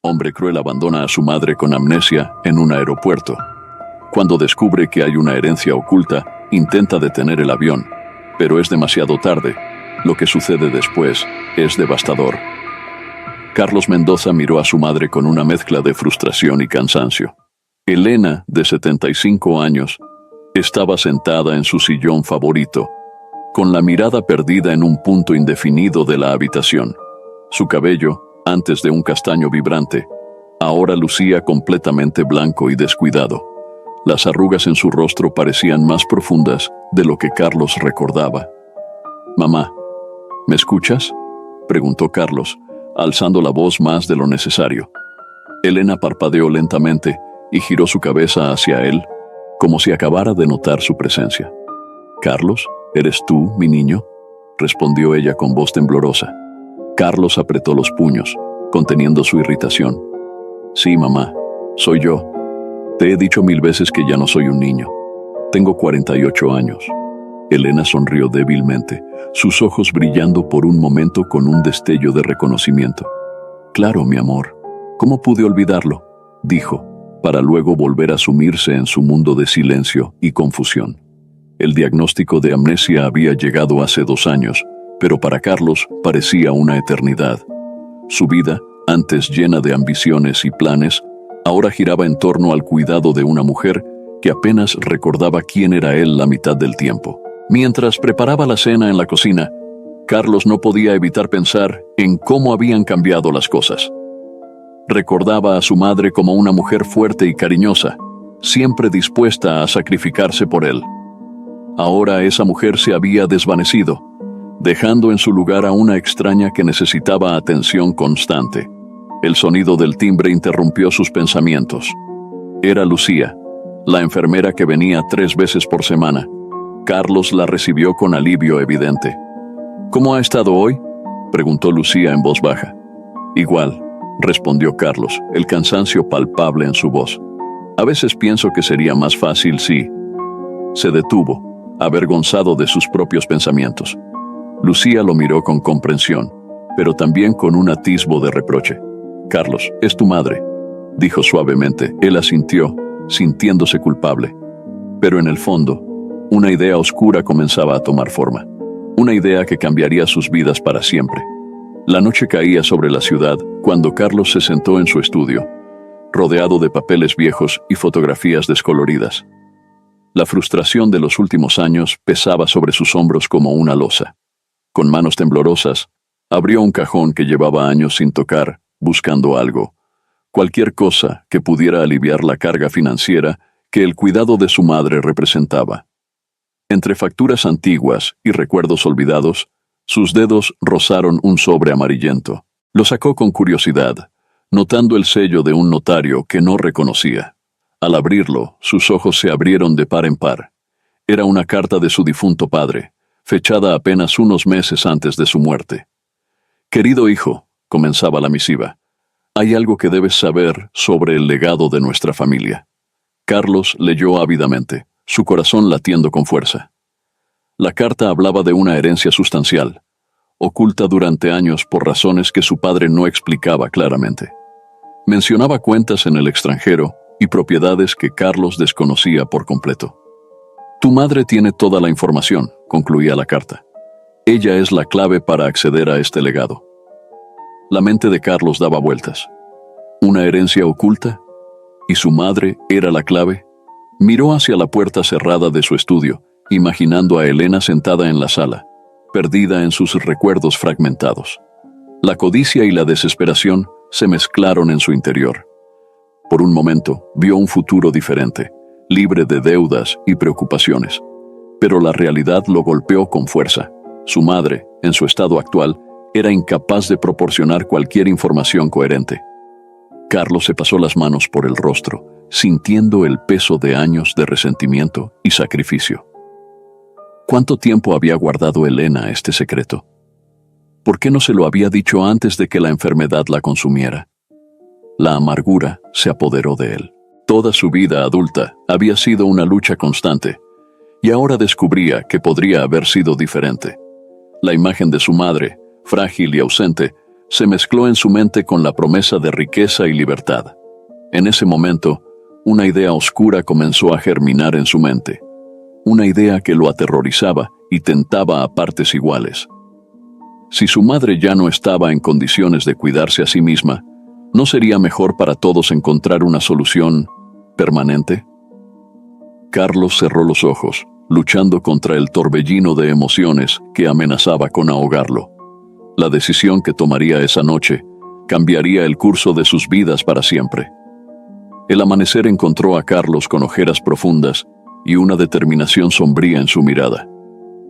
Hombre cruel abandona a su madre con amnesia en un aeropuerto. Cuando descubre que hay una herencia oculta, intenta detener el avión, pero es demasiado tarde. Lo que sucede después es devastador. Carlos Mendoza miró a su madre con una mezcla de frustración y cansancio. Elena, de 75 años, estaba sentada en su sillón favorito, con la mirada perdida en un punto indefinido de la habitación. Su cabello, antes de un castaño vibrante, ahora lucía completamente blanco y descuidado. Las arrugas en su rostro parecían más profundas de lo que Carlos recordaba. «Mamá, ¿me escuchas?», preguntó Carlos, alzando la voz más de lo necesario. Elena parpadeó lentamente y giró su cabeza hacia él, como si acabara de notar su presencia. «Carlos, ¿eres tú, mi niño?», respondió ella con voz temblorosa. Carlos apretó los puños, conteniendo su irritación. «Sí, mamá, soy yo. Te he dicho 1000 veces que ya no soy un niño. Tengo 48 años». Elena sonrió débilmente, sus ojos brillando por un momento con un destello de reconocimiento. «Claro, mi amor. ¿Cómo pude olvidarlo?», dijo, para luego volver a sumirse en su mundo de silencio y confusión. El diagnóstico de amnesia había llegado hace 2 años, pero para Carlos parecía una eternidad. Su vida, antes llena de ambiciones y planes, ahora giraba en torno al cuidado de una mujer que apenas recordaba quién era él la mitad del tiempo. Mientras preparaba la cena en la cocina, Carlos no podía evitar pensar en cómo habían cambiado las cosas. Recordaba a su madre como una mujer fuerte y cariñosa, siempre dispuesta a sacrificarse por él. Ahora esa mujer se había desvanecido, dejando en su lugar a una extraña que necesitaba atención constante. El sonido del timbre interrumpió sus pensamientos. Era Lucía, la enfermera que venía 3 veces por semana. Carlos la recibió con alivio evidente. «¿Cómo ha estado hoy?», preguntó Lucía en voz baja. «Igual», respondió Carlos, el cansancio palpable en su voz. «A veces pienso que sería más fácil si…». Se detuvo, avergonzado de sus propios pensamientos. Lucía lo miró con comprensión, pero también con un atisbo de reproche. «Carlos, es tu madre», dijo suavemente. Él asintió, sintiéndose culpable. Pero en el fondo, una idea oscura comenzaba a tomar forma. Una idea que cambiaría sus vidas para siempre. La noche caía sobre la ciudad cuando Carlos se sentó en su estudio, rodeado de papeles viejos y fotografías descoloridas. La frustración de los últimos años pesaba sobre sus hombros como una losa. Con manos temblorosas, abrió un cajón que llevaba años sin tocar, buscando algo, cualquier cosa que pudiera aliviar la carga financiera que el cuidado de su madre representaba. Entre facturas antiguas y recuerdos olvidados, sus dedos rozaron un sobre amarillento. Lo sacó con curiosidad, notando el sello de un notario que no reconocía. Al abrirlo, sus ojos se abrieron de par en par. Era una carta de su difunto padre, fechada apenas unos meses antes de su muerte. «Querido hijo», comenzaba la misiva, «hay algo que debes saber sobre el legado de nuestra familia». Carlos leyó ávidamente, su corazón latiendo con fuerza. La carta hablaba de una herencia sustancial, oculta durante años por razones que su padre no explicaba claramente. Mencionaba cuentas en el extranjero y propiedades que Carlos desconocía por completo. «Tu madre tiene toda la información», concluía la carta. «Ella es la clave para acceder a este legado». La mente de Carlos daba vueltas. ¿Una herencia oculta? ¿Y su madre era la clave? Miró hacia la puerta cerrada de su estudio, imaginando a Elena sentada en la sala, perdida en sus recuerdos fragmentados. La codicia y la desesperación se mezclaron en su interior. Por un momento, vio un futuro diferente, libre de deudas y preocupaciones. Pero la realidad lo golpeó con fuerza. Su madre, en su estado actual, era incapaz de proporcionar cualquier información coherente. Carlos se pasó las manos por el rostro, sintiendo el peso de años de resentimiento y sacrificio. ¿Cuánto tiempo había guardado Elena este secreto? ¿Por qué no se lo había dicho antes de que la enfermedad la consumiera? La amargura se apoderó de él. Toda su vida adulta había sido una lucha constante, y ahora descubría que podría haber sido diferente. La imagen de su madre, frágil y ausente, se mezcló en su mente con la promesa de riqueza y libertad. En ese momento, una idea oscura comenzó a germinar en su mente. Una idea que lo aterrorizaba y tentaba a partes iguales. Si su madre ya no estaba en condiciones de cuidarse a sí misma, ¿no sería mejor para todos encontrar una solución permanente? Carlos cerró los ojos, luchando contra el torbellino de emociones que amenazaba con ahogarlo. La decisión que tomaría esa noche cambiaría el curso de sus vidas para siempre. El amanecer encontró a Carlos con ojeras profundas y una determinación sombría en su mirada.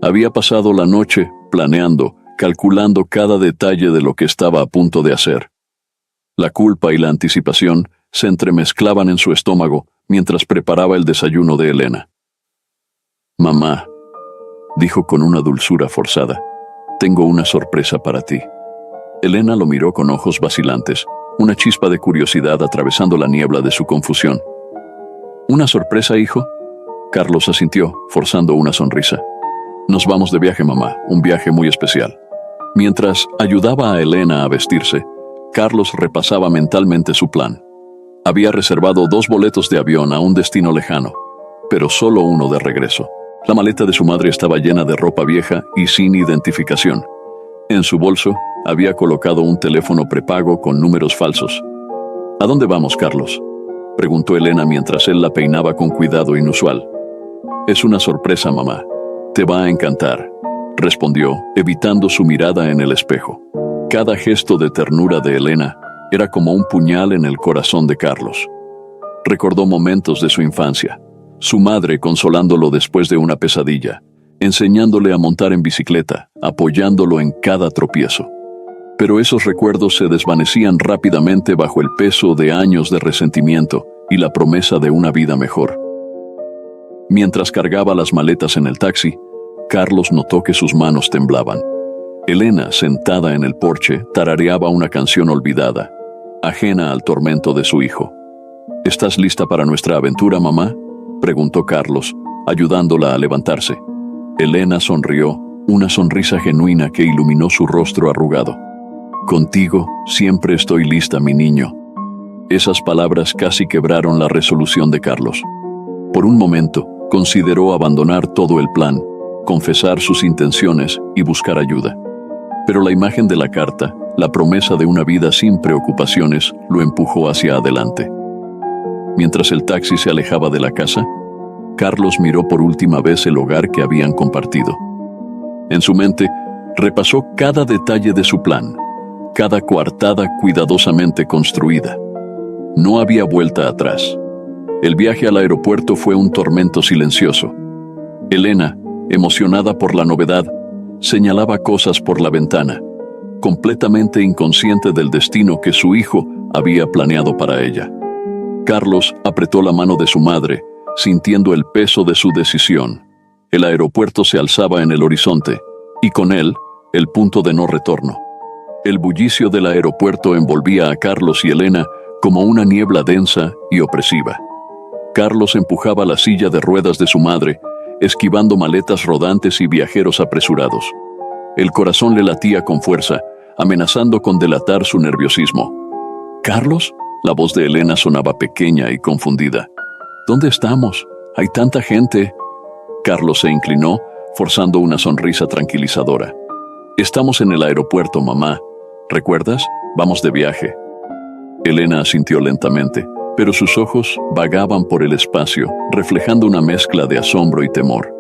Había pasado la noche planeando, calculando cada detalle de lo que estaba a punto de hacer. La culpa y la anticipación se entremezclaban en su estómago mientras preparaba el desayuno de Elena. «Mamá», dijo con una dulzura forzada, «tengo una sorpresa para ti». Elena lo miró con ojos vacilantes, una chispa de curiosidad atravesando la niebla de su confusión. «¿Una sorpresa, hijo?», Carlos asintió, forzando una sonrisa. «Nos vamos de viaje, mamá, un viaje muy especial». Mientras ayudaba a Elena a vestirse, Carlos repasaba mentalmente su plan. Había reservado 2 boletos de avión a un destino lejano, pero solo uno de regreso. La maleta de su madre estaba llena de ropa vieja y sin identificación. En su bolso había colocado un teléfono prepago con números falsos. «¿A dónde vamos, Carlos?», preguntó Elena mientras él la peinaba con cuidado inusual. «Es una sorpresa, mamá. Te va a encantar», respondió, evitando su mirada en el espejo. Cada gesto de ternura de Elena era como un puñal en el corazón de Carlos. Recordó momentos de su infancia, su madre consolándolo después de una pesadilla, enseñándole a montar en bicicleta, apoyándolo en cada tropiezo. Pero esos recuerdos se desvanecían rápidamente bajo el peso de años de resentimiento y la promesa de una vida mejor. Mientras cargaba las maletas en el taxi, Carlos notó que sus manos temblaban. Elena, sentada en el porche, tarareaba una canción olvidada, ajena al tormento de su hijo. «¿Estás lista para nuestra aventura, mamá?», preguntó Carlos, ayudándola a levantarse. Elena sonrió, una sonrisa genuina que iluminó su rostro arrugado. «Contigo siempre estoy lista, mi niño». Esas palabras casi quebraron la resolución de Carlos. Por un momento, consideró abandonar todo el plan, confesar sus intenciones y buscar ayuda. Pero la imagen de la carta, la promesa de una vida sin preocupaciones, lo empujó hacia adelante. Mientras el taxi se alejaba de la casa, Carlos miró por última vez el hogar que habían compartido. En su mente, repasó cada detalle de su plan, cada coartada cuidadosamente construida. No había vuelta atrás. El viaje al aeropuerto fue un tormento silencioso. Elena, emocionada por la novedad, señalaba cosas por la ventana, completamente inconsciente del destino que su hijo había planeado para ella. Carlos apretó la mano de su madre, sintiendo el peso de su decisión. El aeropuerto se alzaba en el horizonte, y con él, el punto de no retorno. El bullicio del aeropuerto envolvía a Carlos y Elena como una niebla densa y opresiva. Carlos empujaba la silla de ruedas de su madre, esquivando maletas rodantes y viajeros apresurados. El corazón le latía con fuerza, amenazando con delatar su nerviosismo. «¿Carlos?», la voz de Elena sonaba pequeña y confundida. «¿Dónde estamos? Hay tanta gente». Carlos se inclinó, forzando una sonrisa tranquilizadora. «Estamos en el aeropuerto, mamá. ¿Recuerdas? Vamos de viaje». Elena asintió lentamente, pero sus ojos vagaban por el espacio, reflejando una mezcla de asombro y temor.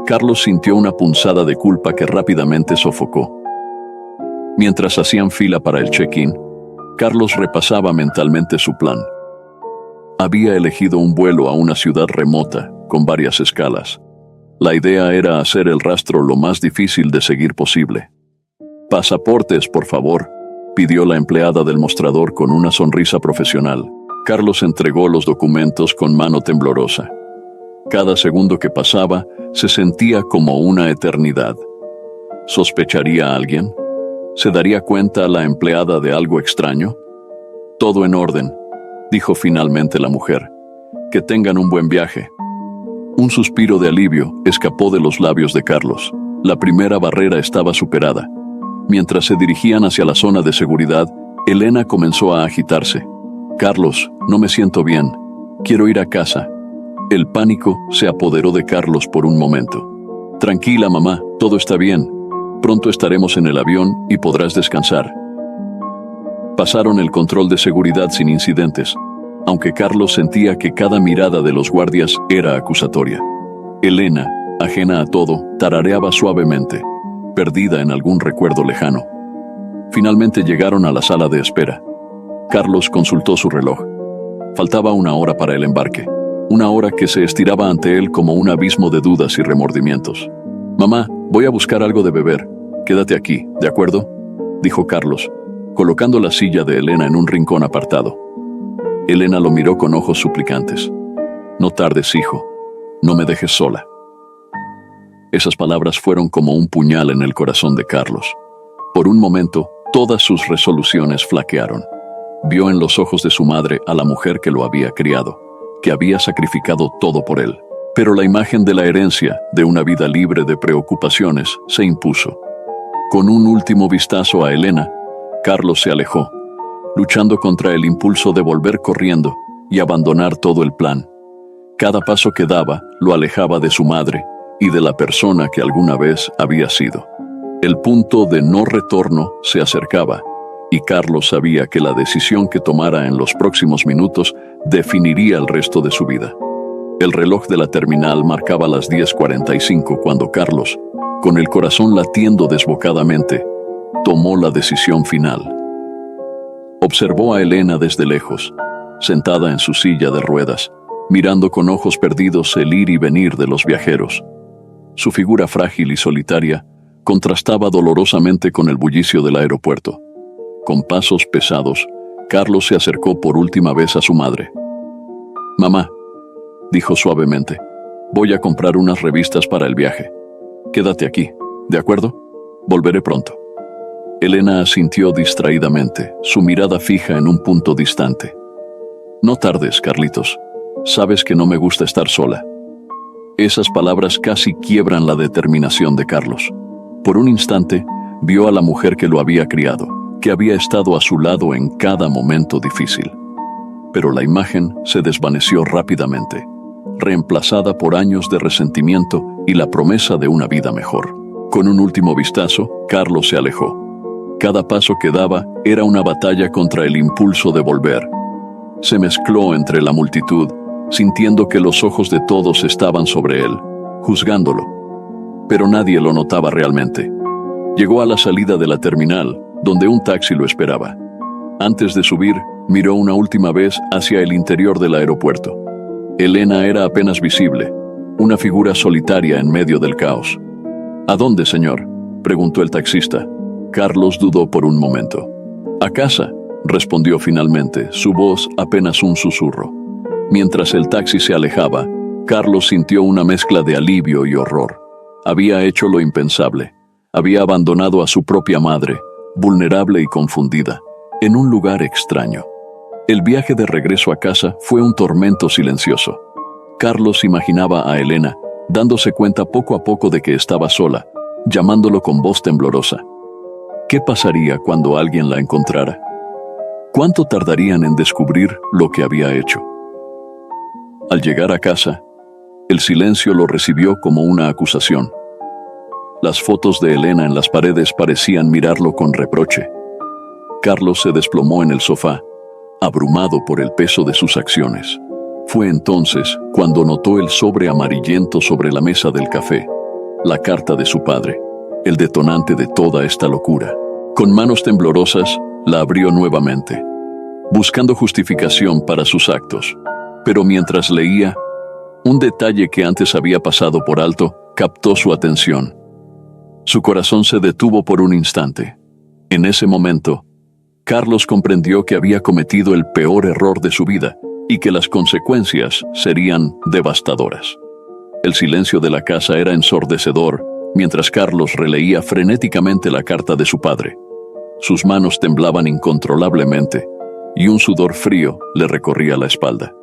Carlos sintió una punzada de culpa que rápidamente sofocó. Mientras hacían fila para el check-in, Carlos repasaba mentalmente su plan. Había elegido un vuelo a una ciudad remota, con varias escalas. La idea era hacer el rastro lo más difícil de seguir posible. «Pasaportes, por favor», pidió la empleada del mostrador con una sonrisa profesional. Carlos entregó los documentos con mano temblorosa. Cada segundo que pasaba se sentía como una eternidad. ¿Sospecharía a alguien? ¿Se daría cuenta la empleada de algo extraño? «Todo en orden», dijo finalmente la mujer. «Que tengan un buen viaje». Un suspiro de alivio escapó de los labios de Carlos. La primera barrera estaba superada. Mientras se dirigían hacia la zona de seguridad, Elena comenzó a agitarse. «Carlos, no me siento bien. Quiero ir a casa». El pánico se apoderó de Carlos por un momento. «Tranquila, mamá, todo está bien. Pronto estaremos en el avión y podrás descansar». Pasaron el control de seguridad sin incidentes, aunque Carlos sentía que cada mirada de los guardias era acusatoria. Elena, ajena a todo, tarareaba suavemente, perdida en algún recuerdo lejano. Finalmente llegaron a la sala de espera. Carlos consultó su reloj. Faltaba 1 hora para el embarque, 1 hora que se estiraba ante él como un abismo de dudas y remordimientos. «Mamá, voy a buscar algo de beber. Quédate aquí, ¿de acuerdo?», dijo Carlos, colocando la silla de Elena en un rincón apartado. Elena lo miró con ojos suplicantes. «No tardes, hijo. No me dejes sola». Esas palabras fueron como un puñal en el corazón de Carlos. Por un momento, todas sus resoluciones flaquearon. Vio en los ojos de su madre a la mujer que lo había criado, que había sacrificado todo por él. Pero la imagen de la herencia, de una vida libre de preocupaciones, se impuso. Con un último vistazo a Elena, Carlos se alejó, luchando contra el impulso de volver corriendo y abandonar todo el plan. Cada paso que daba lo alejaba de su madre y de la persona que alguna vez había sido. El punto de no retorno se acercaba, y Carlos sabía que la decisión que tomara en los próximos minutos definiría el resto de su vida. El reloj de la terminal marcaba las 10:45 cuando Carlos, con el corazón latiendo desbocadamente, tomó la decisión final. Observó a Elena desde lejos, sentada en su silla de ruedas, mirando con ojos perdidos el ir y venir de los viajeros. Su figura frágil y solitaria contrastaba dolorosamente con el bullicio del aeropuerto. Con pasos pesados, Carlos se acercó por última vez a su madre. «Mamá», dijo suavemente, «voy a comprar unas revistas para el viaje. Quédate aquí, ¿de acuerdo? Volveré pronto». Elena asintió distraídamente, su mirada fija en un punto distante. «No tardes, Carlitos. Sabes que no me gusta estar sola». Esas palabras casi quiebran la determinación de Carlos. Por un instante, vio a la mujer que lo había criado, que había estado a su lado en cada momento difícil. Pero la imagen se desvaneció rápidamente, reemplazada por años de resentimiento y la promesa de una vida mejor. Con un último vistazo, Carlos se alejó. Cada paso que daba era una batalla contra el impulso de volver. Se mezcló entre la multitud, sintiendo que los ojos de todos estaban sobre él, juzgándolo. Pero nadie lo notaba realmente. Llegó a la salida de la terminal, donde un taxi lo esperaba. Antes de subir, miró una última vez hacia el interior del aeropuerto. Elena era apenas visible, una figura solitaria en medio del caos. «¿A dónde, señor?», preguntó el taxista. Carlos dudó por un momento. «A casa», respondió finalmente, su voz apenas un susurro. Mientras el taxi se alejaba, Carlos sintió una mezcla de alivio y horror. Había hecho lo impensable. Había abandonado a su propia madre, vulnerable y confundida, en un lugar extraño. El viaje de regreso a casa fue un tormento silencioso. Carlos imaginaba a Elena, dándose cuenta poco a poco de que estaba sola, llamándolo con voz temblorosa. ¿Qué pasaría cuando alguien la encontrara? ¿Cuánto tardarían en descubrir lo que había hecho? Al llegar a casa, el silencio lo recibió como una acusación. Las fotos de Elena en las paredes parecían mirarlo con reproche. Carlos se desplomó en el sofá, abrumado por el peso de sus acciones. Fue entonces cuando notó el sobre amarillento sobre la mesa del café, la carta de su padre, el detonante de toda esta locura. Con manos temblorosas, la abrió nuevamente, buscando justificación para sus actos. Pero mientras leía, un detalle que antes había pasado por alto captó su atención. Su corazón se detuvo por un instante. En ese momento, Carlos comprendió que había cometido el peor error de su vida y que las consecuencias serían devastadoras. El silencio de la casa era ensordecedor mientras Carlos releía frenéticamente la carta de su padre. Sus manos temblaban incontrolablemente y un sudor frío le recorría la espalda.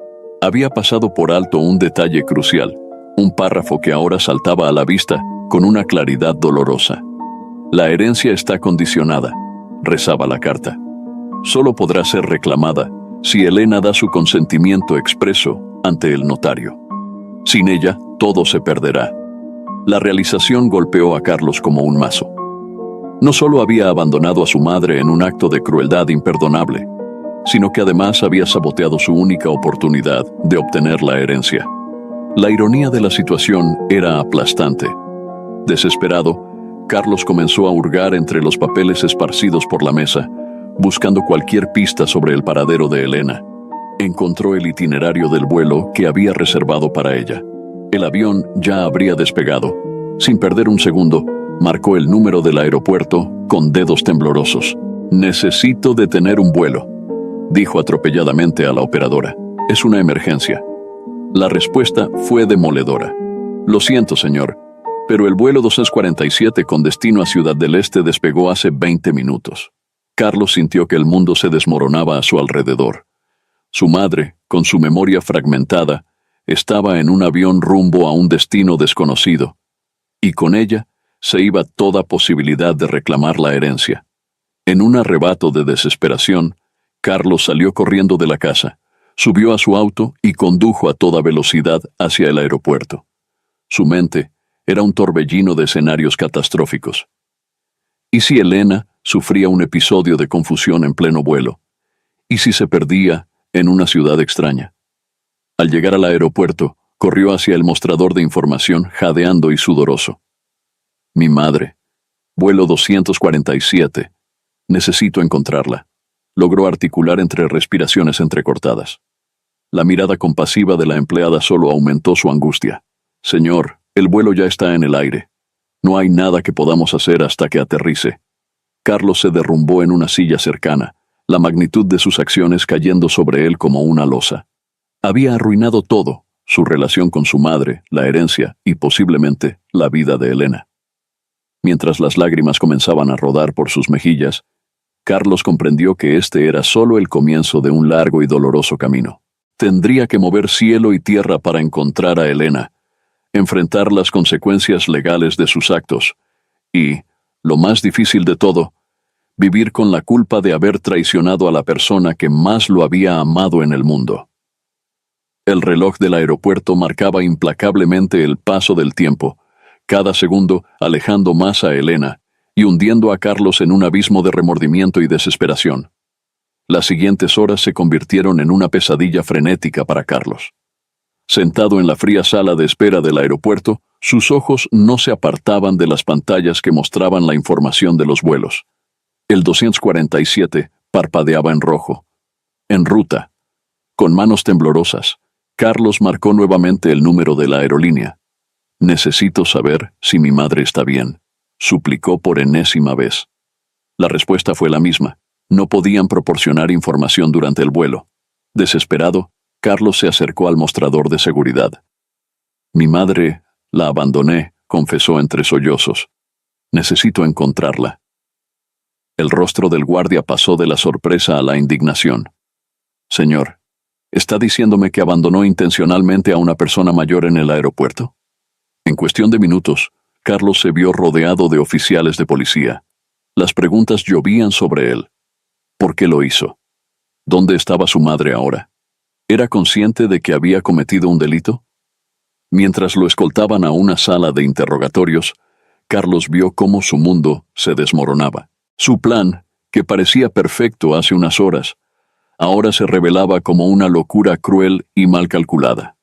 Había pasado por alto un detalle crucial, un párrafo que ahora saltaba a la vista con una claridad dolorosa. La herencia está condicionada, rezaba la carta. Solo podrá ser reclamada si Elena da su consentimiento expreso ante el notario. Sin ella, todo se perderá. La realización golpeó a Carlos como un mazo. No solo había abandonado a su madre en un acto de crueldad imperdonable, sino que además había saboteado su única oportunidad de obtener la herencia. La ironía de la situación era aplastante. Desesperado, Carlos comenzó a hurgar entre los papeles esparcidos por la mesa, buscando cualquier pista sobre el paradero de Elena. Encontró el itinerario del vuelo que había reservado para ella. El avión ya habría despegado. Sin perder un segundo, marcó el número del aeropuerto con dedos temblorosos. «Necesito detener un vuelo», dijo atropelladamente a la operadora. «Es una emergencia». La respuesta fue demoledora. «Lo siento, señor, pero el vuelo 247 con destino a Ciudad del Este despegó hace 20 minutos». Carlos sintió que el mundo se desmoronaba a su alrededor. Su madre, con su memoria fragmentada, estaba en un avión rumbo a un destino desconocido, y con ella se iba toda posibilidad de reclamar la herencia. En un arrebato de desesperación, Carlos salió corriendo de la casa, subió a su auto y condujo a toda velocidad hacia el aeropuerto. Su mente era un torbellino de escenarios catastróficos. ¿Y si Elena sufría un episodio de confusión en pleno vuelo? ¿Y si se perdía en una ciudad extraña? Al llegar al aeropuerto, corrió hacia el mostrador de información, jadeando y sudoroso. «Mi madre. Vuelo 247. Necesito encontrarla», logró articular entre respiraciones entrecortadas. La mirada compasiva de la empleada solo aumentó su angustia. «Señor, el vuelo ya está en el aire. No hay nada que podamos hacer hasta que aterrice». Carlos se derrumbó en una silla cercana, la magnitud de sus acciones cayendo sobre él como una losa. Había arruinado todo, su relación con su madre, la herencia y posiblemente la vida de Elena. Mientras las lágrimas comenzaban a rodar por sus mejillas, Carlos comprendió que este era solo el comienzo de un largo y doloroso camino. Tendría que mover cielo y tierra para encontrar a Elena, enfrentar las consecuencias legales de sus actos y, lo más difícil de todo, vivir con la culpa de haber traicionado a la persona que más lo había amado en el mundo. El reloj del aeropuerto marcaba implacablemente el paso del tiempo, cada segundo alejando más a Elena y hundiendo a Carlos en un abismo de remordimiento y desesperación. Las siguientes horas se convirtieron en una pesadilla frenética para Carlos. Sentado en la fría sala de espera del aeropuerto, sus ojos no se apartaban de las pantallas que mostraban la información de los vuelos. El 247 parpadeaba en rojo. En ruta. Con manos temblorosas, Carlos marcó nuevamente el número de la aerolínea. «Necesito saber si mi madre está bien», suplicó por enésima vez. La respuesta fue la misma. No podían proporcionar información durante el vuelo. Desesperado, Carlos se acercó al mostrador de seguridad. «Mi madre, la abandoné», confesó entre sollozos. «Necesito encontrarla». El rostro del guardia pasó de la sorpresa a la indignación. «Señor, ¿está diciéndome que abandonó intencionalmente a una persona mayor en el aeropuerto?». En cuestión de minutos, Carlos se vio rodeado de oficiales de policía. Las preguntas llovían sobre él. ¿Por qué lo hizo? ¿Dónde estaba su madre ahora? ¿Era consciente de que había cometido un delito? Mientras lo escoltaban a una sala de interrogatorios, Carlos vio cómo su mundo se desmoronaba. Su plan, que parecía perfecto hace unas horas, ahora se revelaba como una locura cruel y mal calculada.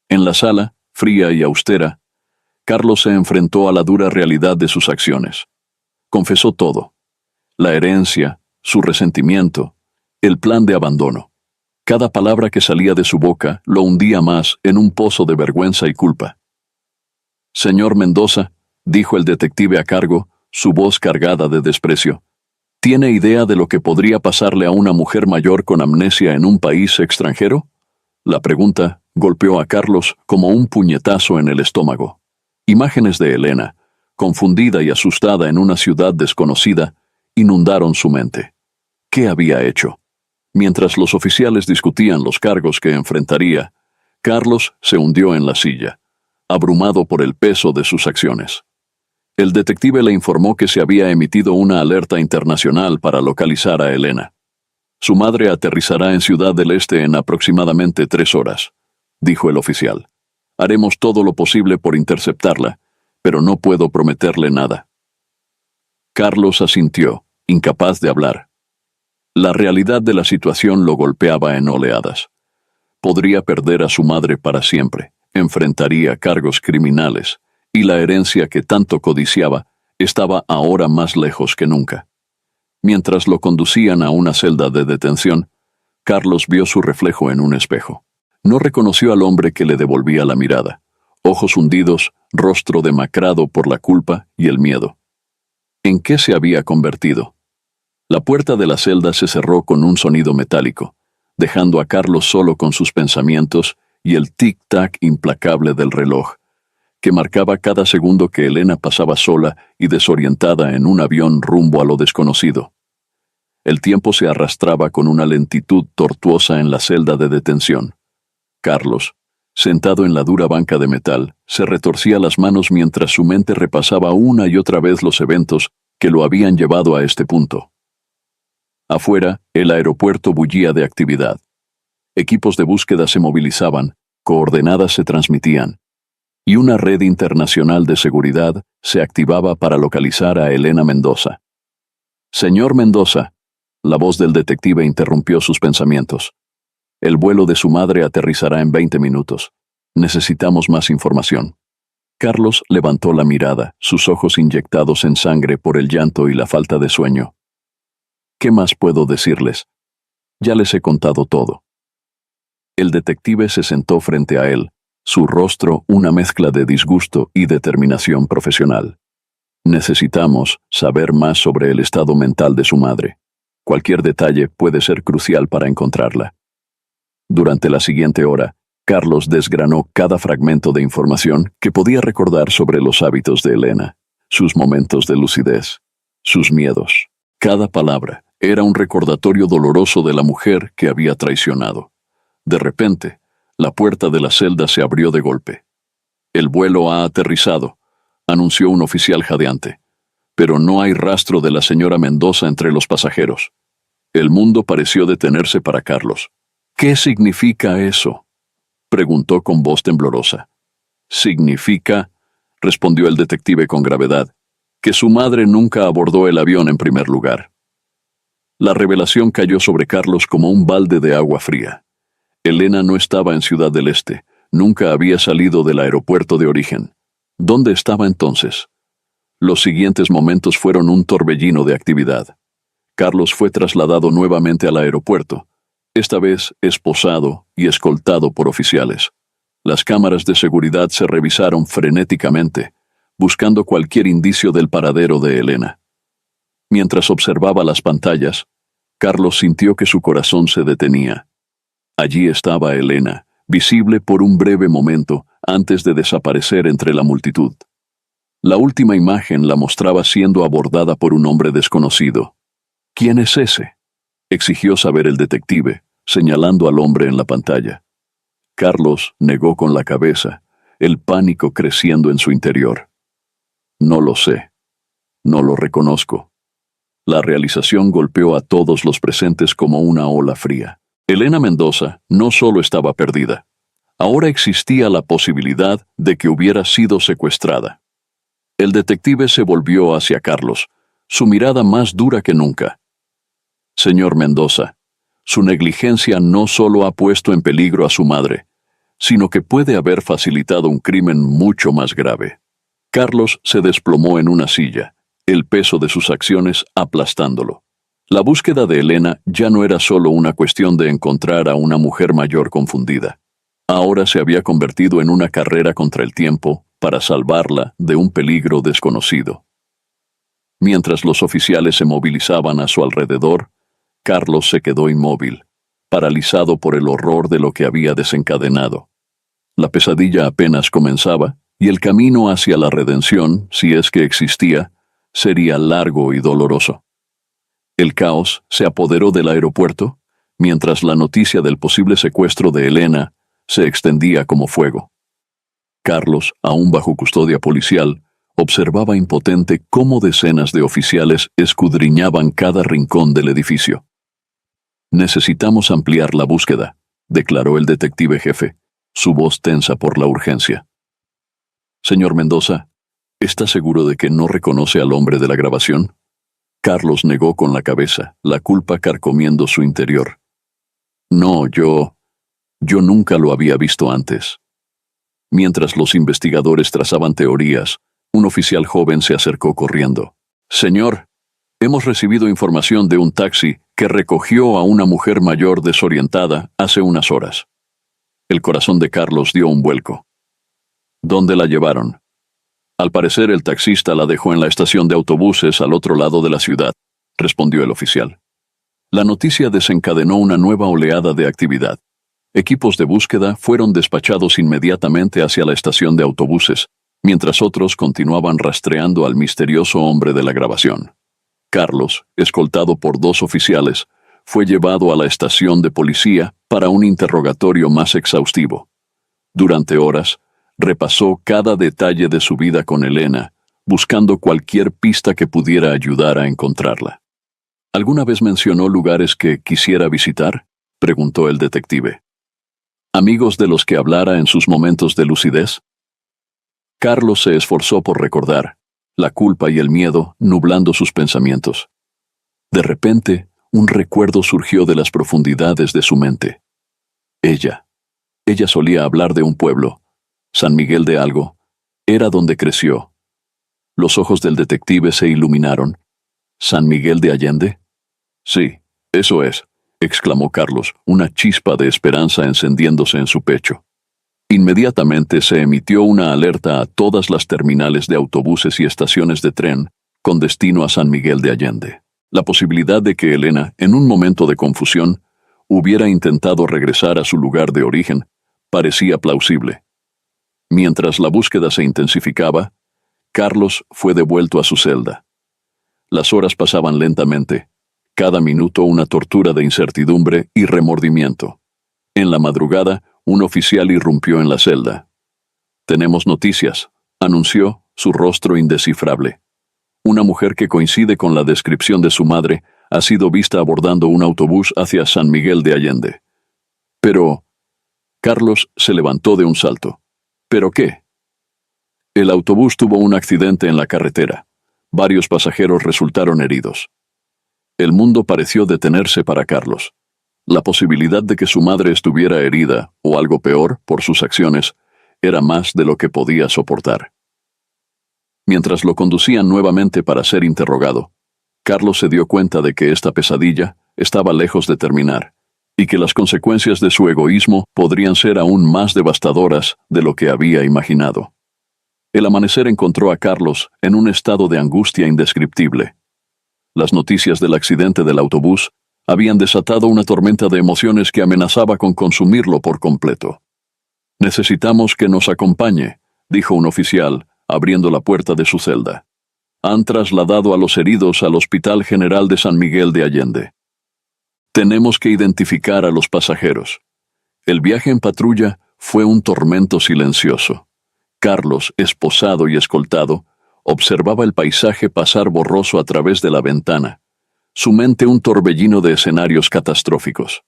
En la sala, fría y austera, Carlos se enfrentó a la dura realidad de sus acciones. Confesó todo: la herencia, su resentimiento, el plan de abandono. Cada palabra que salía de su boca lo hundía más en un pozo de vergüenza y culpa. «Señor Mendoza», dijo el detective a cargo, su voz cargada de desprecio, ¿tiene idea de lo que podría pasarle a una mujer mayor con amnesia en un país extranjero? La pregunta golpeó a Carlos como un puñetazo en el estómago. Imágenes de Elena, confundida y asustada en una ciudad desconocida, inundaron su mente. ¿Qué había hecho? Mientras los oficiales discutían los cargos que enfrentaría, Carlos se hundió en la silla, abrumado por el peso de sus acciones. El detective le informó que se había emitido una alerta internacional para localizar a Elena. Su madre aterrizará en Ciudad del Este en aproximadamente 3 horas, dijo el oficial. Haremos todo lo posible por interceptarla, pero no puedo prometerle nada. Carlos asintió, incapaz de hablar. La realidad de la situación lo golpeaba en oleadas. Podría perder a su madre para siempre, enfrentaría cargos criminales, y la herencia que tanto codiciaba estaba ahora más lejos que nunca. Mientras lo conducían a una celda de detención, Carlos vio su reflejo en un espejo. No reconoció al hombre que le devolvía la mirada, ojos hundidos, rostro demacrado por la culpa y el miedo. ¿En qué se había convertido? La puerta de la celda se cerró con un sonido metálico, dejando a Carlos solo con sus pensamientos y el tic-tac implacable del reloj, que marcaba cada segundo que Elena pasaba sola y desorientada en un avión rumbo a lo desconocido. El tiempo se arrastraba con una lentitud tortuosa en la celda de detención. Carlos, sentado en la dura banca de metal, se retorcía las manos mientras su mente repasaba una y otra vez los eventos que lo habían llevado a este punto. Afuera, el aeropuerto bullía de actividad. Equipos de búsqueda se movilizaban, coordenadas se transmitían, y una red internacional de seguridad se activaba para localizar a Elena Mendoza. Señor Mendoza, la voz del detective interrumpió sus pensamientos. El vuelo de su madre aterrizará en 20 minutos. Necesitamos más información. Carlos levantó la mirada, sus ojos inyectados en sangre por el llanto y la falta de sueño. ¿Qué más puedo decirles? Ya les he contado todo. El detective se sentó frente a él, su rostro una mezcla de disgusto y determinación profesional. Necesitamos saber más sobre el estado mental de su madre. Cualquier detalle puede ser crucial para encontrarla. Durante la siguiente hora, Carlos desgranó cada fragmento de información que podía recordar sobre los hábitos de Elena, sus momentos de lucidez, sus miedos. Cada palabra era un recordatorio doloroso de la mujer que había traicionado. De repente, la puerta de la celda se abrió de golpe. El vuelo ha aterrizado, anunció un oficial jadeante. Pero no hay rastro de la señora Mendoza entre los pasajeros. El mundo pareció detenerse para Carlos. ¿Qué significa eso?, preguntó con voz temblorosa. Significa, respondió el detective con gravedad, que su madre nunca abordó el avión en primer lugar. La revelación cayó sobre Carlos como un balde de agua fría. Elena no estaba en Ciudad del Este, nunca había salido del aeropuerto de origen. ¿Dónde estaba entonces? Los siguientes momentos fueron un torbellino de actividad. Carlos fue trasladado nuevamente al aeropuerto, esta vez esposado y escoltado por oficiales. Las cámaras de seguridad se revisaron frenéticamente, buscando cualquier indicio del paradero de Elena. Mientras observaba las pantallas, Carlos sintió que su corazón se detenía. Allí estaba Elena, visible por un breve momento antes de desaparecer entre la multitud. La última imagen la mostraba siendo abordada por un hombre desconocido. ¿Quién es ese?, exigió saber el detective, señalando al hombre en la pantalla. Carlos negó con la cabeza, el pánico creciendo en su interior. No lo sé. No lo reconozco. La realización golpeó a todos los presentes como una ola fría. Elena Mendoza no solo estaba perdida. Ahora existía la posibilidad de que hubiera sido secuestrada. El detective se volvió hacia Carlos, su mirada más dura que nunca. Señor Mendoza, su negligencia no solo ha puesto en peligro a su madre, sino que puede haber facilitado un crimen mucho más grave. Carlos se desplomó en una silla, el peso de sus acciones aplastándolo. La búsqueda de Elena ya no era solo una cuestión de encontrar a una mujer mayor confundida. Ahora se había convertido en una carrera contra el tiempo para salvarla de un peligro desconocido. Mientras los oficiales se movilizaban a su alrededor, Carlos se quedó inmóvil, paralizado por el horror de lo que había desencadenado. La pesadilla apenas comenzaba, y el camino hacia la redención, si es que existía, sería largo y doloroso. El caos se apoderó del aeropuerto, mientras la noticia del posible secuestro de Elena se extendía como fuego. Carlos, aún bajo custodia policial, observaba impotente cómo decenas de oficiales escudriñaban cada rincón del edificio. «Necesitamos ampliar la búsqueda», declaró el detective jefe, su voz tensa por la urgencia. «Señor Mendoza, ¿está seguro de que no reconoce al hombre de la grabación?» Carlos negó con la cabeza, la culpa carcomiendo su interior. «No, yo nunca lo había visto antes». Mientras los investigadores trazaban teorías, un oficial joven se acercó corriendo. «Señor, hemos recibido información de un taxi que recogió a una mujer mayor desorientada hace unas horas». El corazón de Carlos dio un vuelco. «¿Dónde la llevaron?» «Al parecer el taxista la dejó en la estación de autobuses al otro lado de la ciudad», respondió el oficial. La noticia desencadenó una nueva oleada de actividad. Equipos de búsqueda fueron despachados inmediatamente hacia la estación de autobuses, mientras otros continuaban rastreando al misterioso hombre de la grabación. Carlos, escoltado por 2 oficiales, fue llevado a la estación de policía para un interrogatorio más exhaustivo. Durante horas, repasó cada detalle de su vida con Elena, buscando cualquier pista que pudiera ayudar a encontrarla. ¿Alguna vez mencionó lugares que quisiera visitar?, preguntó el detective. ¿Amigos de los que hablara en sus momentos de lucidez? Carlos se esforzó por recordar, la culpa y el miedo nublando sus pensamientos. De repente, un recuerdo surgió de las profundidades de su mente. Ella solía hablar de un pueblo, San Miguel de algo, era donde creció. Los ojos del detective se iluminaron. ¿San Miguel de Allende? Sí, eso es, exclamó Carlos, una chispa de esperanza encendiéndose en su pecho. Inmediatamente se emitió una alerta a todas las terminales de autobuses y estaciones de tren con destino a San Miguel de Allende. La posibilidad de que Elena, en un momento de confusión, hubiera intentado regresar a su lugar de origen parecía plausible. Mientras la búsqueda se intensificaba, Carlos fue devuelto a su celda. Las horas pasaban lentamente, cada minuto una tortura de incertidumbre y remordimiento. En la madrugada, un oficial irrumpió en la celda. «Tenemos noticias», anunció, su rostro indescifrable. «Una mujer que coincide con la descripción de su madre ha sido vista abordando un autobús hacia San Miguel de Allende». «Pero...» Carlos se levantó de un salto. ¿Pero qué? El autobús tuvo un accidente en la carretera. Varios pasajeros resultaron heridos. El mundo pareció detenerse para Carlos. La posibilidad de que su madre estuviera herida, o algo peor, por sus acciones, era más de lo que podía soportar. Mientras lo conducían nuevamente para ser interrogado, Carlos se dio cuenta de que esta pesadilla estaba lejos de terminar, y que las consecuencias de su egoísmo podrían ser aún más devastadoras de lo que había imaginado. El amanecer encontró a Carlos en un estado de angustia indescriptible. Las noticias del accidente del autobús habían desatado una tormenta de emociones que amenazaba con consumirlo por completo. «Necesitamos que nos acompañe», dijo un oficial, abriendo la puerta de su celda. «Han trasladado a los heridos al Hospital General de San Miguel de Allende. Tenemos que identificar a los pasajeros». El viaje en patrulla fue un tormento silencioso. Carlos, esposado y escoltado, observaba el paisaje pasar borroso a través de la ventana, su mente un torbellino de escenarios catastróficos.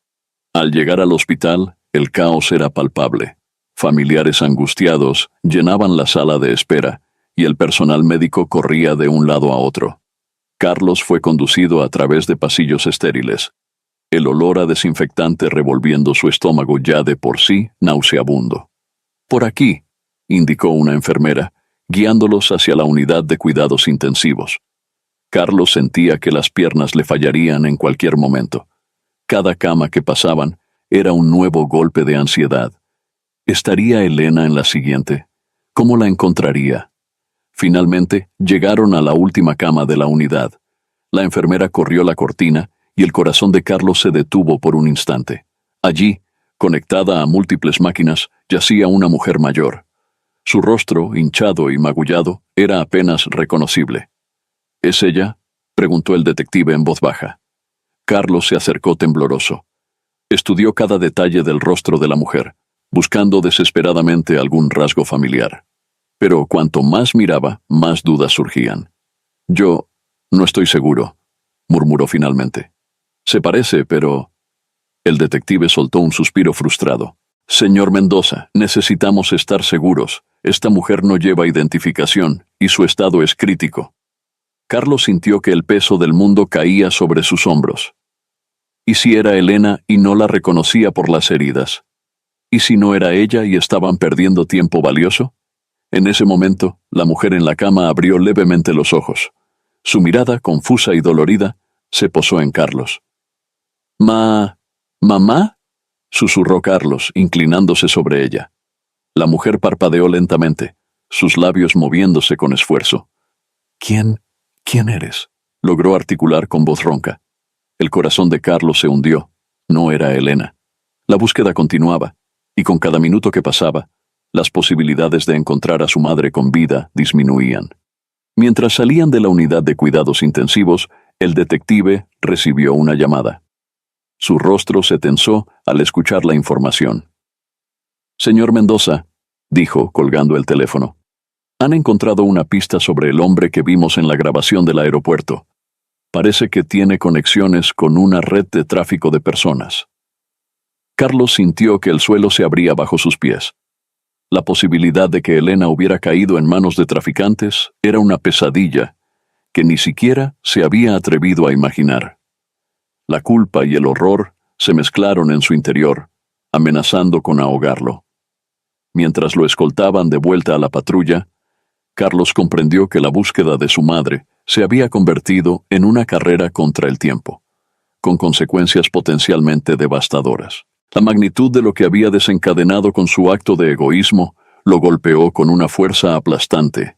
Al llegar al hospital, el caos era palpable. Familiares angustiados llenaban la sala de espera, y el personal médico corría de un lado a otro. Carlos fue conducido a través de pasillos estériles, el olor a desinfectante revolviendo su estómago ya de por sí nauseabundo. «Por aquí», indicó una enfermera, guiándolos hacia la unidad de cuidados intensivos. Carlos sentía que las piernas le fallarían en cualquier momento. Cada cama que pasaban era un nuevo golpe de ansiedad. ¿Estaría Elena en la siguiente? ¿Cómo la encontraría? Finalmente, llegaron a la última cama de la unidad. La enfermera corrió la cortina y el corazón de Carlos se detuvo por un instante. Allí, conectada a múltiples máquinas, yacía una mujer mayor. Su rostro, hinchado y magullado, era apenas reconocible. ¿Es ella?, preguntó el detective en voz baja. Carlos se acercó tembloroso. Estudió cada detalle del rostro de la mujer, buscando desesperadamente algún rasgo familiar. Pero cuanto más miraba, más dudas surgían. Yo no estoy seguro, murmuró finalmente. Se parece, pero... El detective soltó un suspiro frustrado. Señor Mendoza, necesitamos estar seguros. Esta mujer no lleva identificación, y su estado es crítico. Carlos sintió que el peso del mundo caía sobre sus hombros. ¿Y si era Elena y no la reconocía por las heridas? ¿Y si no era ella y estaban perdiendo tiempo valioso? En ese momento, la mujer en la cama abrió levemente los ojos. Su mirada, confusa y dolorida, se posó en Carlos. ¿Mamá? Susurró Carlos, inclinándose sobre ella. La mujer parpadeó lentamente, sus labios moviéndose con esfuerzo. ¿Quién eres? Logró articular con voz ronca. El corazón de Carlos se hundió. No era Elena. La búsqueda continuaba, y con cada minuto que pasaba, las posibilidades de encontrar a su madre con vida disminuían. Mientras salían de la unidad de cuidados intensivos, el detective recibió una llamada. Su rostro se tensó al escuchar la información. Señor Mendoza, dijo, colgando el teléfono. Han encontrado una pista sobre el hombre que vimos en la grabación del aeropuerto. Parece que tiene conexiones con una red de tráfico de personas. Carlos sintió que el suelo se abría bajo sus pies. La posibilidad de que Elena hubiera caído en manos de traficantes era una pesadilla que ni siquiera se había atrevido a imaginar. La culpa y el horror se mezclaron en su interior, amenazando con ahogarlo. Mientras lo escoltaban de vuelta a la patrulla, Carlos comprendió que la búsqueda de su madre se había convertido en una carrera contra el tiempo, con consecuencias potencialmente devastadoras. La magnitud de lo que había desencadenado con su acto de egoísmo lo golpeó con una fuerza aplastante,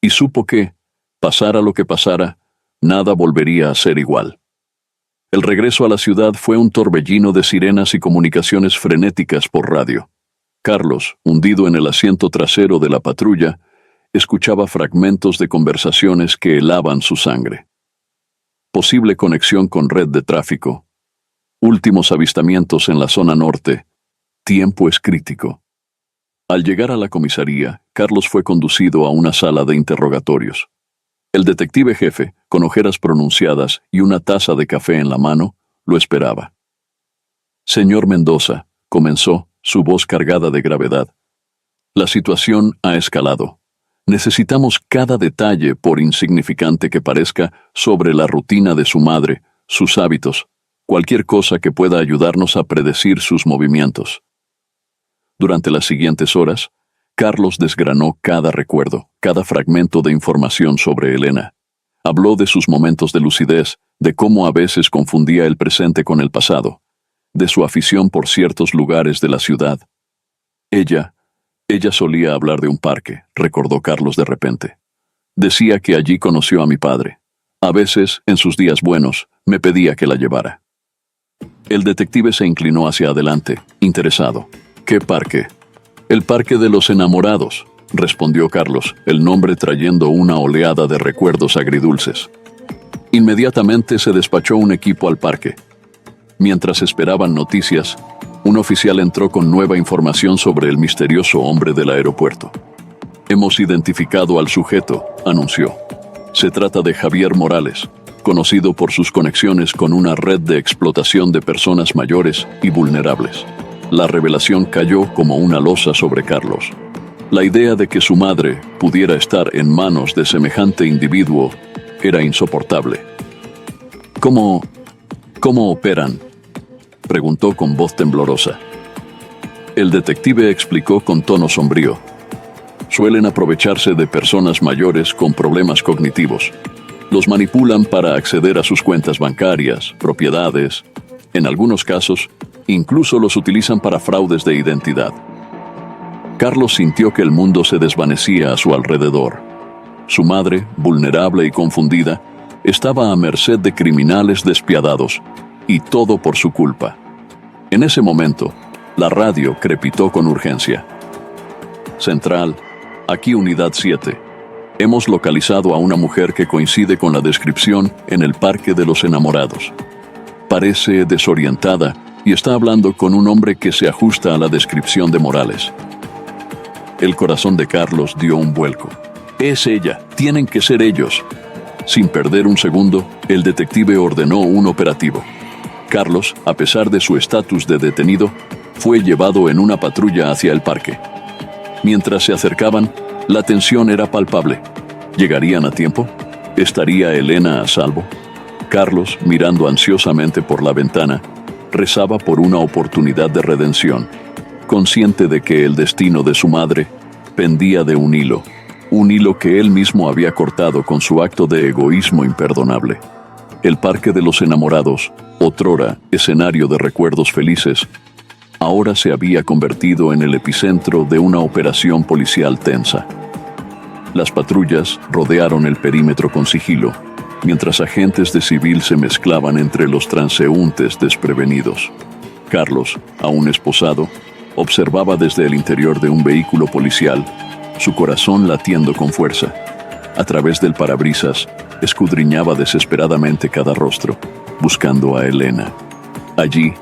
y supo que, pasara lo que pasara, nada volvería a ser igual. El regreso a la ciudad fue un torbellino de sirenas y comunicaciones frenéticas por radio. Carlos, hundido en el asiento trasero de la patrulla, escuchaba fragmentos de conversaciones que helaban su sangre. Posible conexión con red de tráfico. Últimos avistamientos en la zona norte. Tiempo es crítico. Al llegar a la comisaría, Carlos fue conducido a una sala de interrogatorios. El detective jefe, con ojeras pronunciadas y una taza de café en la mano, lo esperaba. Señor Mendoza, comenzó, su voz cargada de gravedad. La situación ha escalado. Necesitamos cada detalle, por insignificante que parezca, sobre la rutina de su madre, sus hábitos, cualquier cosa que pueda ayudarnos a predecir sus movimientos. Durante las siguientes horas, Carlos desgranó cada recuerdo, cada fragmento de información sobre Elena. Habló de sus momentos de lucidez, de cómo a veces confundía el presente con el pasado, de su afición por ciertos lugares de la ciudad. Ella solía hablar de un parque, recordó Carlos de repente. Decía que allí conoció a mi padre. A veces, en sus días buenos, me pedía que la llevara. El detective se inclinó hacia adelante, interesado. ¿Qué parque? El Parque de los Enamorados, respondió Carlos, el nombre trayendo una oleada de recuerdos agridulces. Inmediatamente se despachó un equipo al parque. Mientras esperaban noticias, un oficial entró con nueva información sobre el misterioso hombre del aeropuerto. Hemos identificado al sujeto, anunció. Se trata de Javier Morales, conocido por sus conexiones con una red de explotación de personas mayores y vulnerables. La revelación cayó como una losa sobre Carlos. La idea de que su madre pudiera estar en manos de semejante individuo era insoportable. ¿Cómo operan?, preguntó con voz temblorosa. El detective explicó con tono sombrío. Suelen aprovecharse de personas mayores con problemas cognitivos. Los manipulan para acceder a sus cuentas bancarias, propiedades. En algunos casos, incluso los utilizan para fraudes de identidad. Carlos sintió que el mundo se desvanecía a su alrededor. Su madre, vulnerable y confundida, estaba a merced de criminales despiadados, y todo por su culpa. En ese momento, la radio crepitó con urgencia. Central, aquí Unidad 7. Hemos localizado a una mujer que coincide con la descripción en el Parque de los Enamorados. Parece desorientada y está hablando con un hombre que se ajusta a la descripción de Morales. El corazón de Carlos dio un vuelco. Es ella, tienen que ser ellos. Sin perder un segundo, el detective ordenó un operativo. Carlos, a pesar de su estatus de detenido, fue llevado en una patrulla hacia el parque. Mientras se acercaban, la tensión era palpable. ¿Llegarían a tiempo? ¿Estaría Elena a salvo? Carlos, mirando ansiosamente por la ventana, rezaba por una oportunidad de redención, consciente de que el destino de su madre pendía de un hilo que él mismo había cortado con su acto de egoísmo imperdonable. El Parque de los Enamorados, otrora escenario de recuerdos felices, ahora se había convertido en el epicentro de una operación policial tensa. Las patrullas rodearon el perímetro con sigilo, mientras agentes de civil se mezclaban entre los transeúntes desprevenidos. Carlos, aún esposado, observaba desde el interior de un vehículo policial, su corazón latiendo con fuerza. A través del parabrisas, escudriñaba desesperadamente cada rostro, buscando a Elena. Allí,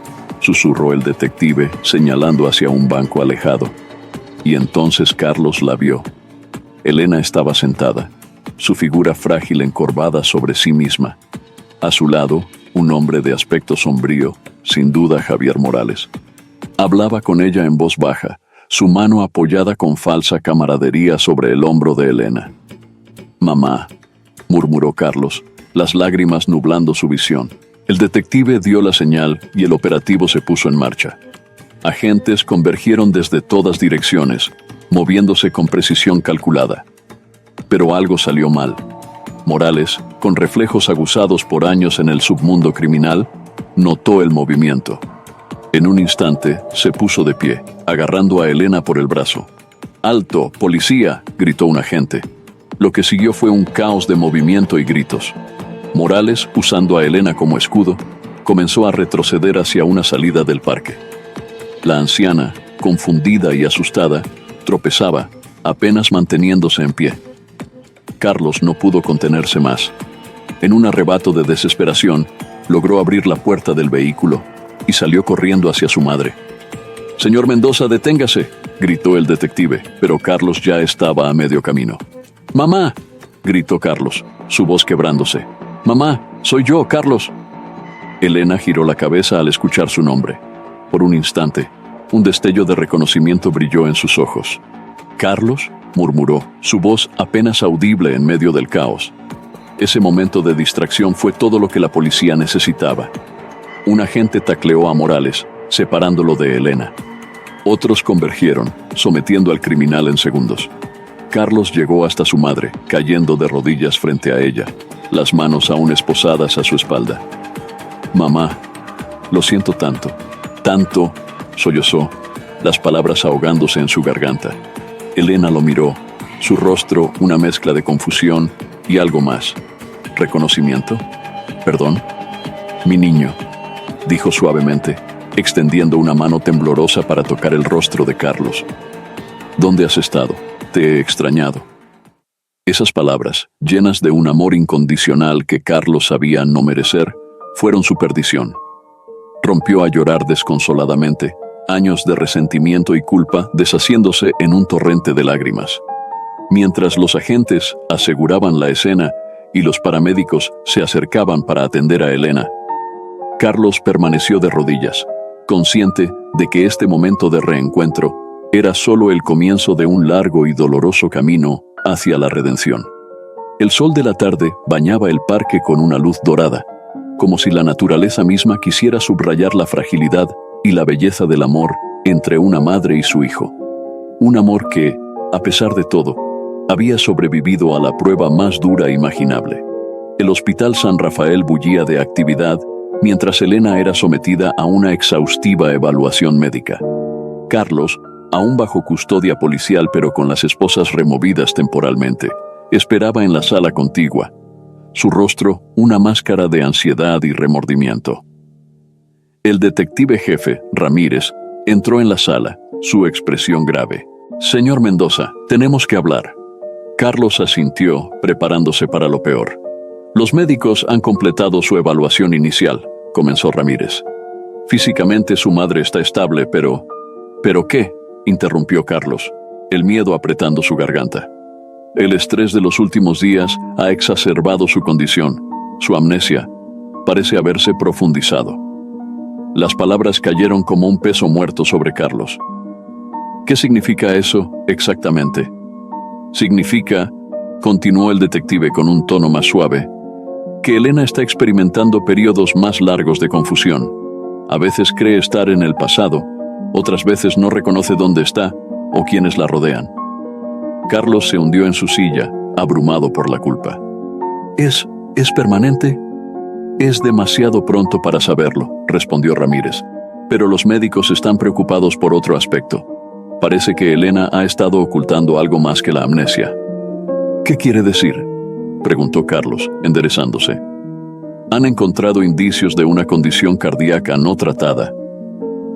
susurró el detective, señalando hacia un banco alejado. Y entonces Carlos la vio. Elena estaba sentada, su figura frágil encorvada sobre sí misma. A su lado, un hombre de aspecto sombrío, sin duda Javier Morales. Hablaba con ella en voz baja, su mano apoyada con falsa camaradería sobre el hombro de Elena. «Mamá», murmuró Carlos, las lágrimas nublando su visión. El detective dio la señal y el operativo se puso en marcha. Agentes convergieron desde todas direcciones, moviéndose con precisión calculada. Pero algo salió mal. Morales, con reflejos aguzados por años en el submundo criminal, notó el movimiento. En un instante, se puso de pie, agarrando a Elena por el brazo. «¡Alto, policía!», gritó un agente. Lo que siguió fue un caos de movimiento y gritos. Morales, usando a Elena como escudo, comenzó a retroceder hacia una salida del parque. La anciana, confundida y asustada, tropezaba, apenas manteniéndose en pie. Carlos no pudo contenerse más. En un arrebato de desesperación, logró abrir la puerta del vehículo y salió corriendo hacia su madre. «Señor Mendoza, deténgase», gritó el detective, pero Carlos ya estaba a medio camino. «¡Mamá!», gritó Carlos, su voz quebrándose. «¡Mamá! ¡Soy yo, Carlos!». Elena giró la cabeza al escuchar su nombre. Por un instante, un destello de reconocimiento brilló en sus ojos. «¿Carlos?», murmuró, su voz apenas audible en medio del caos. Ese momento de distracción fue todo lo que la policía necesitaba. Un agente tacleó a Morales, separándolo de Elena. Otros convergieron, sometiendo al criminal en segundos. Carlos llegó hasta su madre, cayendo de rodillas frente a ella, las manos aún esposadas a su espalda. «Mamá, lo siento tanto, tanto», sollozó, las palabras ahogándose en su garganta. Elena lo miró, su rostro una mezcla de confusión y algo más. ¿Reconocimiento? ¿Perdón? «Mi niño», dijo suavemente, extendiendo una mano temblorosa para tocar el rostro de Carlos. «¿Dónde has estado? Te he extrañado». Esas palabras, llenas de un amor incondicional que Carlos sabía no merecer, fueron su perdición. Rompió a llorar desconsoladamente, años de resentimiento y culpa deshaciéndose en un torrente de lágrimas. Mientras los agentes aseguraban la escena y los paramédicos se acercaban para atender a Elena, Carlos permaneció de rodillas, consciente de que este momento de reencuentro era solo el comienzo de un largo y doloroso camino hacia la redención. El sol de la tarde bañaba el parque con una luz dorada, como si la naturaleza misma quisiera subrayar la fragilidad y la belleza del amor entre una madre y su hijo. Un amor que, a pesar de todo, había sobrevivido a la prueba más dura imaginable. El Hospital San Rafael bullía de actividad mientras Elena era sometida a una exhaustiva evaluación médica. Carlos, aún bajo custodia policial pero con las esposas removidas temporalmente, esperaba en la sala contigua, su rostro una máscara de ansiedad y remordimiento. El detective jefe, Ramírez, entró en la sala, su expresión grave. «Señor Mendoza, tenemos que hablar». Carlos asintió, preparándose para lo peor. «Los médicos han completado su evaluación inicial», comenzó Ramírez. «Físicamente su madre está estable, pero...» «¿Pero qué?», interrumpió Carlos. el miedo apretando su garganta. El estrés de los últimos días ha exacerbado su condición. Su amnesia parece haberse profundizado. Las palabras cayeron como un peso muerto sobre Carlos. ¿Qué significa eso exactamente? Significa, continuó el detective con un tono más suave, que Elena está experimentando periodos más largos de confusión. A veces cree estar en el pasado, otras veces no reconoce dónde está o quienes la rodean. Carlos se hundió en su silla, abrumado por la culpa. ¿Es permanente? Es demasiado pronto para saberlo, respondió Ramírez, pero los médicos están preocupados por otro aspecto. Parece que Elena ha estado ocultando algo más que la amnesia. ¿Qué quiere decir?, preguntó Carlos, enderezándose. Han encontrado indicios de una condición cardíaca no tratada.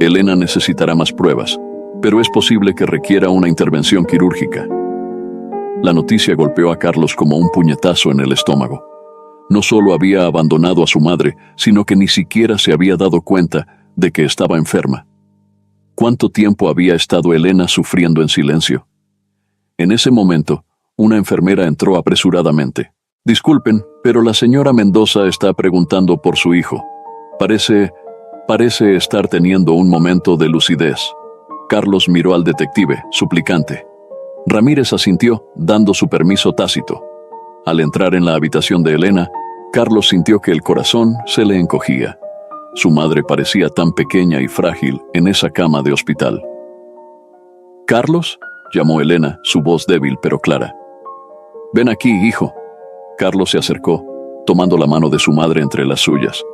Elena necesitará más pruebas, pero es posible que requiera una intervención quirúrgica. La noticia golpeó a Carlos como un puñetazo en el estómago. No solo había abandonado a su madre, sino que ni siquiera se había dado cuenta de que estaba enferma. ¿Cuánto tiempo había estado Elena sufriendo en silencio? En ese momento, una enfermera entró apresuradamente. Disculpen, pero la señora Mendoza está preguntando por su hijo. Parece estar teniendo un momento de lucidez. Carlos miró al detective, suplicante. Ramírez asintió, dando su permiso tácito. Al entrar en la habitación de Elena, Carlos sintió que el corazón se le encogía. Su madre parecía tan pequeña y frágil en esa cama de hospital. «¿Carlos?», llamó Elena, su voz débil pero clara. «Ven aquí, hijo». Carlos se acercó, tomando la mano de su madre entre las suyas.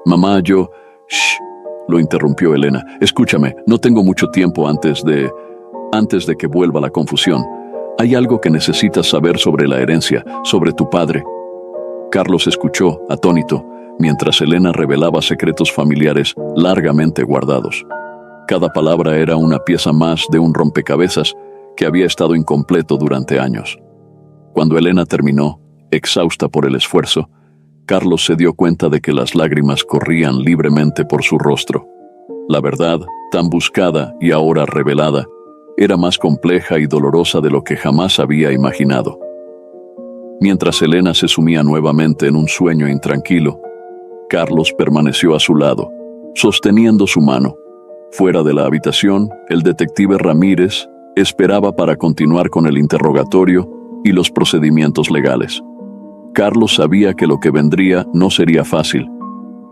«Mamá, yo...» «Shh», lo interrumpió Elena. «Escúchame, no tengo mucho tiempo antes de que vuelva la confusión. Hay algo que necesitas saber sobre la herencia, sobre tu padre». Carlos escuchó, atónito, mientras Elena revelaba secretos familiares largamente guardados. Cada palabra era una pieza más de un rompecabezas que había estado incompleto durante años. Cuando Elena terminó, exhausta por el esfuerzo, Carlos se dio cuenta de que las lágrimas corrían libremente por su rostro. La verdad, tan buscada y ahora revelada, era más compleja y dolorosa de lo que jamás había imaginado. Mientras Elena se sumía nuevamente en un sueño intranquilo, Carlos permaneció a su lado, sosteniendo su mano. Fuera de la habitación, el detective Ramírez esperaba para continuar con el interrogatorio y los procedimientos legales. Carlos sabía que lo que vendría no sería fácil,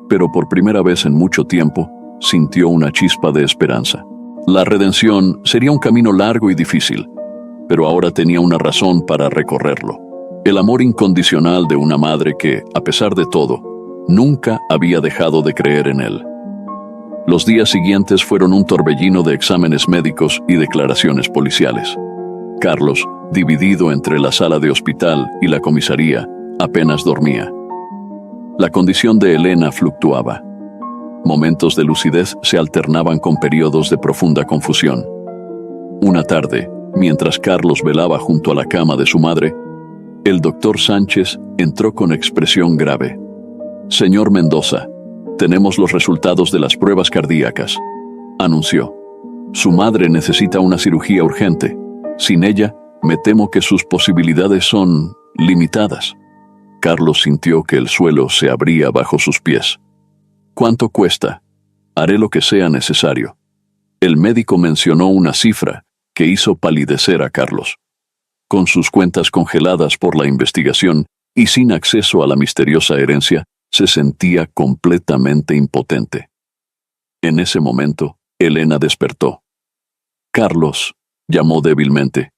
pero por primera vez en mucho tiempo sintió una chispa de esperanza. La redención sería un camino largo y difícil, pero ahora tenía una razón para recorrerlo. El amor incondicional de una madre que, a pesar de todo, nunca había dejado de creer en él. Los días siguientes fueron un torbellino de exámenes médicos y declaraciones policiales. Carlos, dividido entre la sala de hospital y la comisaría, apenas dormía. La condición de Elena fluctuaba. Momentos de lucidez se alternaban con periodos de profunda confusión. Una tarde, mientras Carlos velaba junto a la cama de su madre, el doctor Sánchez entró con expresión grave. «Señor Mendoza, tenemos los resultados de las pruebas cardíacas», anunció. «Su madre necesita una cirugía urgente. Sin ella, me temo que sus posibilidades son limitadas». Carlos sintió que el suelo se abría bajo sus pies. «¿Cuánto cuesta? Haré lo que sea necesario». El médico mencionó una cifra que hizo palidecer a Carlos. Con sus cuentas congeladas por la investigación y sin acceso a la misteriosa herencia, se sentía completamente impotente. En ese momento, Elena despertó. «Carlos», llamó débilmente.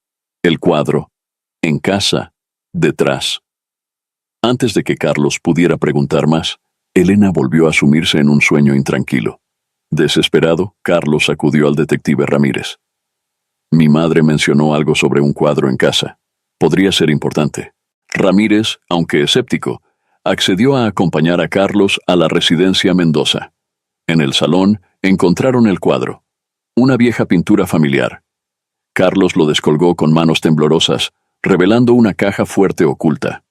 «El cuadro. En casa. Detrás». Antes de que Carlos pudiera preguntar más, Elena volvió a sumirse en un sueño intranquilo. Desesperado, Carlos acudió al detective Ramírez. «Mi madre mencionó algo sobre un cuadro en casa. Podría ser importante». Ramírez, aunque escéptico, accedió a acompañar a Carlos a la residencia Mendoza. En el salón encontraron el cuadro, una vieja pintura familiar. Carlos lo descolgó con manos temblorosas, revelando una caja fuerte oculta.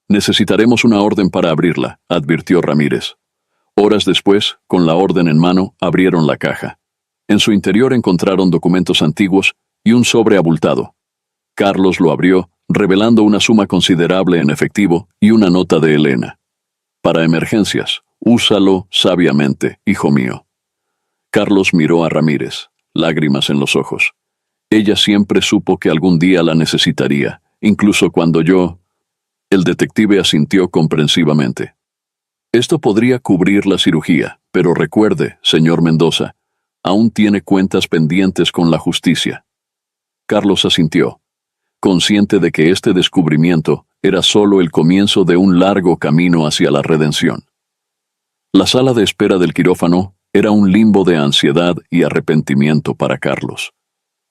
«Necesitaremos una orden para abrirla», advirtió Ramírez. Horas después, con la orden en mano, abrieron la caja. En su interior encontraron documentos antiguos y un sobre abultado. Carlos lo abrió, revelando una suma considerable en efectivo y una nota de Elena. Para emergencias, úsalo sabiamente, hijo mío. Carlos miró a Ramírez, lágrimas en los ojos. Ella siempre supo que algún día la necesitaría, incluso cuando yo... El detective asintió comprensivamente. Esto podría cubrir la cirugía, pero recuerde, señor Mendoza, aún tiene cuentas pendientes con la justicia. Carlos asintió, consciente de que este descubrimiento era solo el comienzo de un largo camino hacia la redención. La sala de espera del quirófano era un limbo de ansiedad y arrepentimiento para Carlos.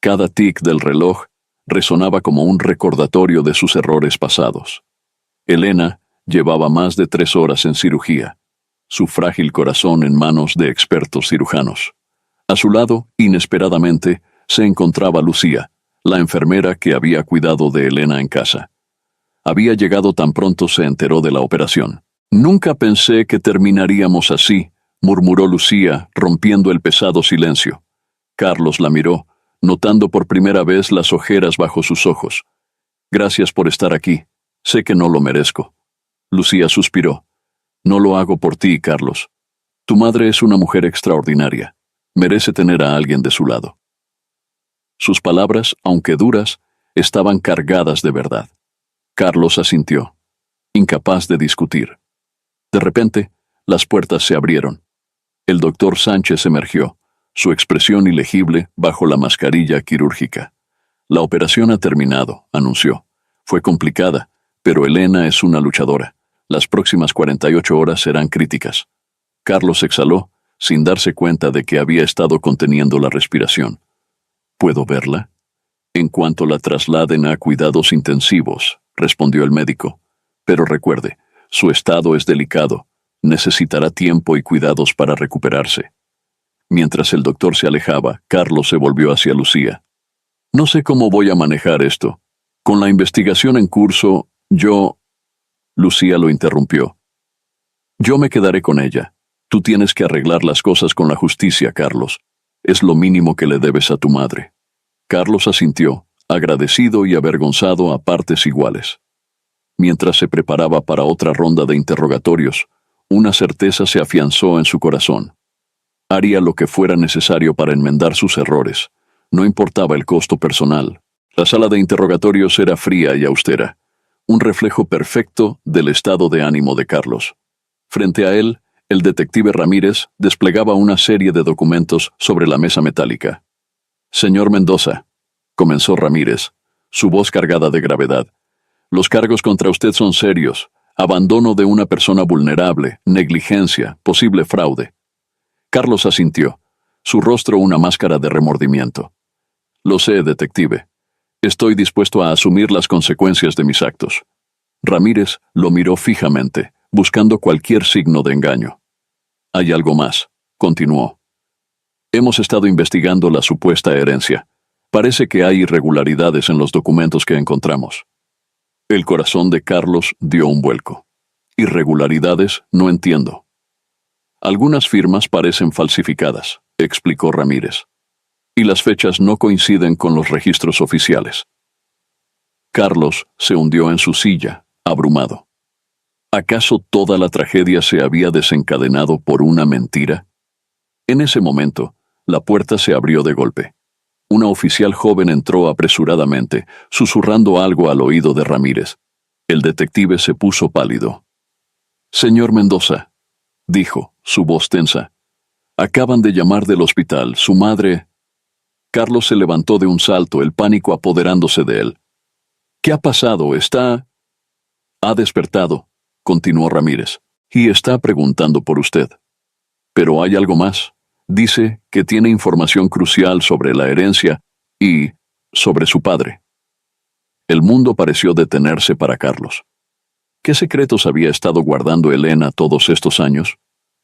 Cada tic del reloj resonaba como un recordatorio de sus errores pasados. Elena llevaba más de 3 horas en cirugía, su frágil corazón en manos de expertos cirujanos. A su lado, inesperadamente, se encontraba Lucía, la enfermera que había cuidado de Elena en casa. Había llegado tan pronto se enteró de la operación. «Nunca pensé que terminaríamos así», murmuró Lucía, rompiendo el pesado silencio. Carlos la miró, notando por primera vez las ojeras bajo sus ojos. «Gracias por estar aquí. Sé que no lo merezco». Lucía suspiró. «No lo hago por ti, Carlos. Tu madre es una mujer extraordinaria. Merece tener a alguien de su lado». Sus palabras, aunque duras, estaban cargadas de verdad. Carlos asintió, incapaz de discutir. De repente, las puertas se abrieron. El doctor Sánchez emergió, su expresión ilegible bajo la mascarilla quirúrgica. «La operación ha terminado», anunció. «Fue complicada, pero Elena es una luchadora. Las próximas 48 horas serán críticas». Carlos exhaló, sin darse cuenta de que había estado conteniendo la respiración. «¿Puedo verla?» «En cuanto la trasladen a cuidados intensivos», respondió el médico. «Pero recuerde, su estado es delicado. Necesitará tiempo y cuidados para recuperarse». Mientras el doctor se alejaba, Carlos se volvió hacia Lucía. «No sé cómo voy a manejar esto. Con la investigación en curso, yo...» Lucía lo interrumpió. «Yo me quedaré con ella. Tú tienes que arreglar las cosas con la justicia, Carlos. Es lo mínimo que le debes a tu madre». Carlos asintió, agradecido y avergonzado a partes iguales. Mientras se preparaba para otra ronda de interrogatorios, una certeza se afianzó en su corazón. Haría lo que fuera necesario para enmendar sus errores. No importaba el costo personal. La sala de interrogatorios era fría y austera, un reflejo perfecto del estado de ánimo de Carlos. Frente a él, el detective Ramírez desplegaba una serie de documentos sobre la mesa metálica. «Señor Mendoza», comenzó Ramírez, su voz cargada de gravedad, «los cargos contra usted son serios. Abandono de una persona vulnerable, negligencia, posible fraude». Carlos asintió, su rostro una máscara de remordimiento. «Lo sé, detective. Estoy dispuesto a asumir las consecuencias de mis actos». Ramírez lo miró fijamente, buscando cualquier signo de engaño. «Hay algo más», continuó. «Hemos estado investigando la supuesta herencia. Parece que hay irregularidades en los documentos que encontramos». El corazón de Carlos dio un vuelco. «¿Irregularidades? No entiendo». «Algunas firmas parecen falsificadas», explicó Ramírez. «Y las fechas no coinciden con los registros oficiales». Carlos se hundió en su silla, abrumado. ¿Acaso toda la tragedia se había desencadenado por una mentira? En ese momento, la puerta se abrió de golpe. Una oficial joven entró apresuradamente, susurrando algo al oído de Ramírez. El detective se puso pálido. «Señor Mendoza», dijo, su voz tensa. «Acaban de llamar del hospital. Su madre...» Carlos se levantó de un salto, el pánico apoderándose de él. «¿Qué ha pasado? ¿Está...?» «Ha despertado», continuó Ramírez, «y está preguntando por usted. Pero hay algo más. Dice que tiene información crucial sobre la herencia y sobre su padre». El mundo pareció detenerse para Carlos. ¿Qué secretos había estado guardando Elena todos estos años?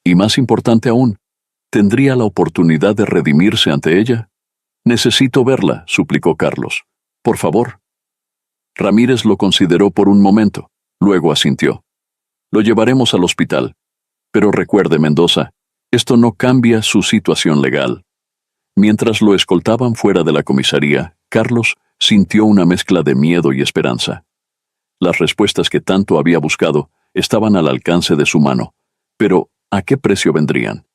Y más importante aún, ¿tendría la oportunidad de redimirse ante ella? «Necesito verla», suplicó Carlos. «Por favor». Ramírez lo consideró por un momento, luego asintió. «Lo llevaremos al hospital. Pero recuerde, Mendoza, esto no cambia su situación legal». Mientras lo escoltaban fuera de la comisaría, Carlos sintió una mezcla de miedo y esperanza. Las respuestas que tanto había buscado estaban al alcance de su mano, pero ¿a qué precio vendrían?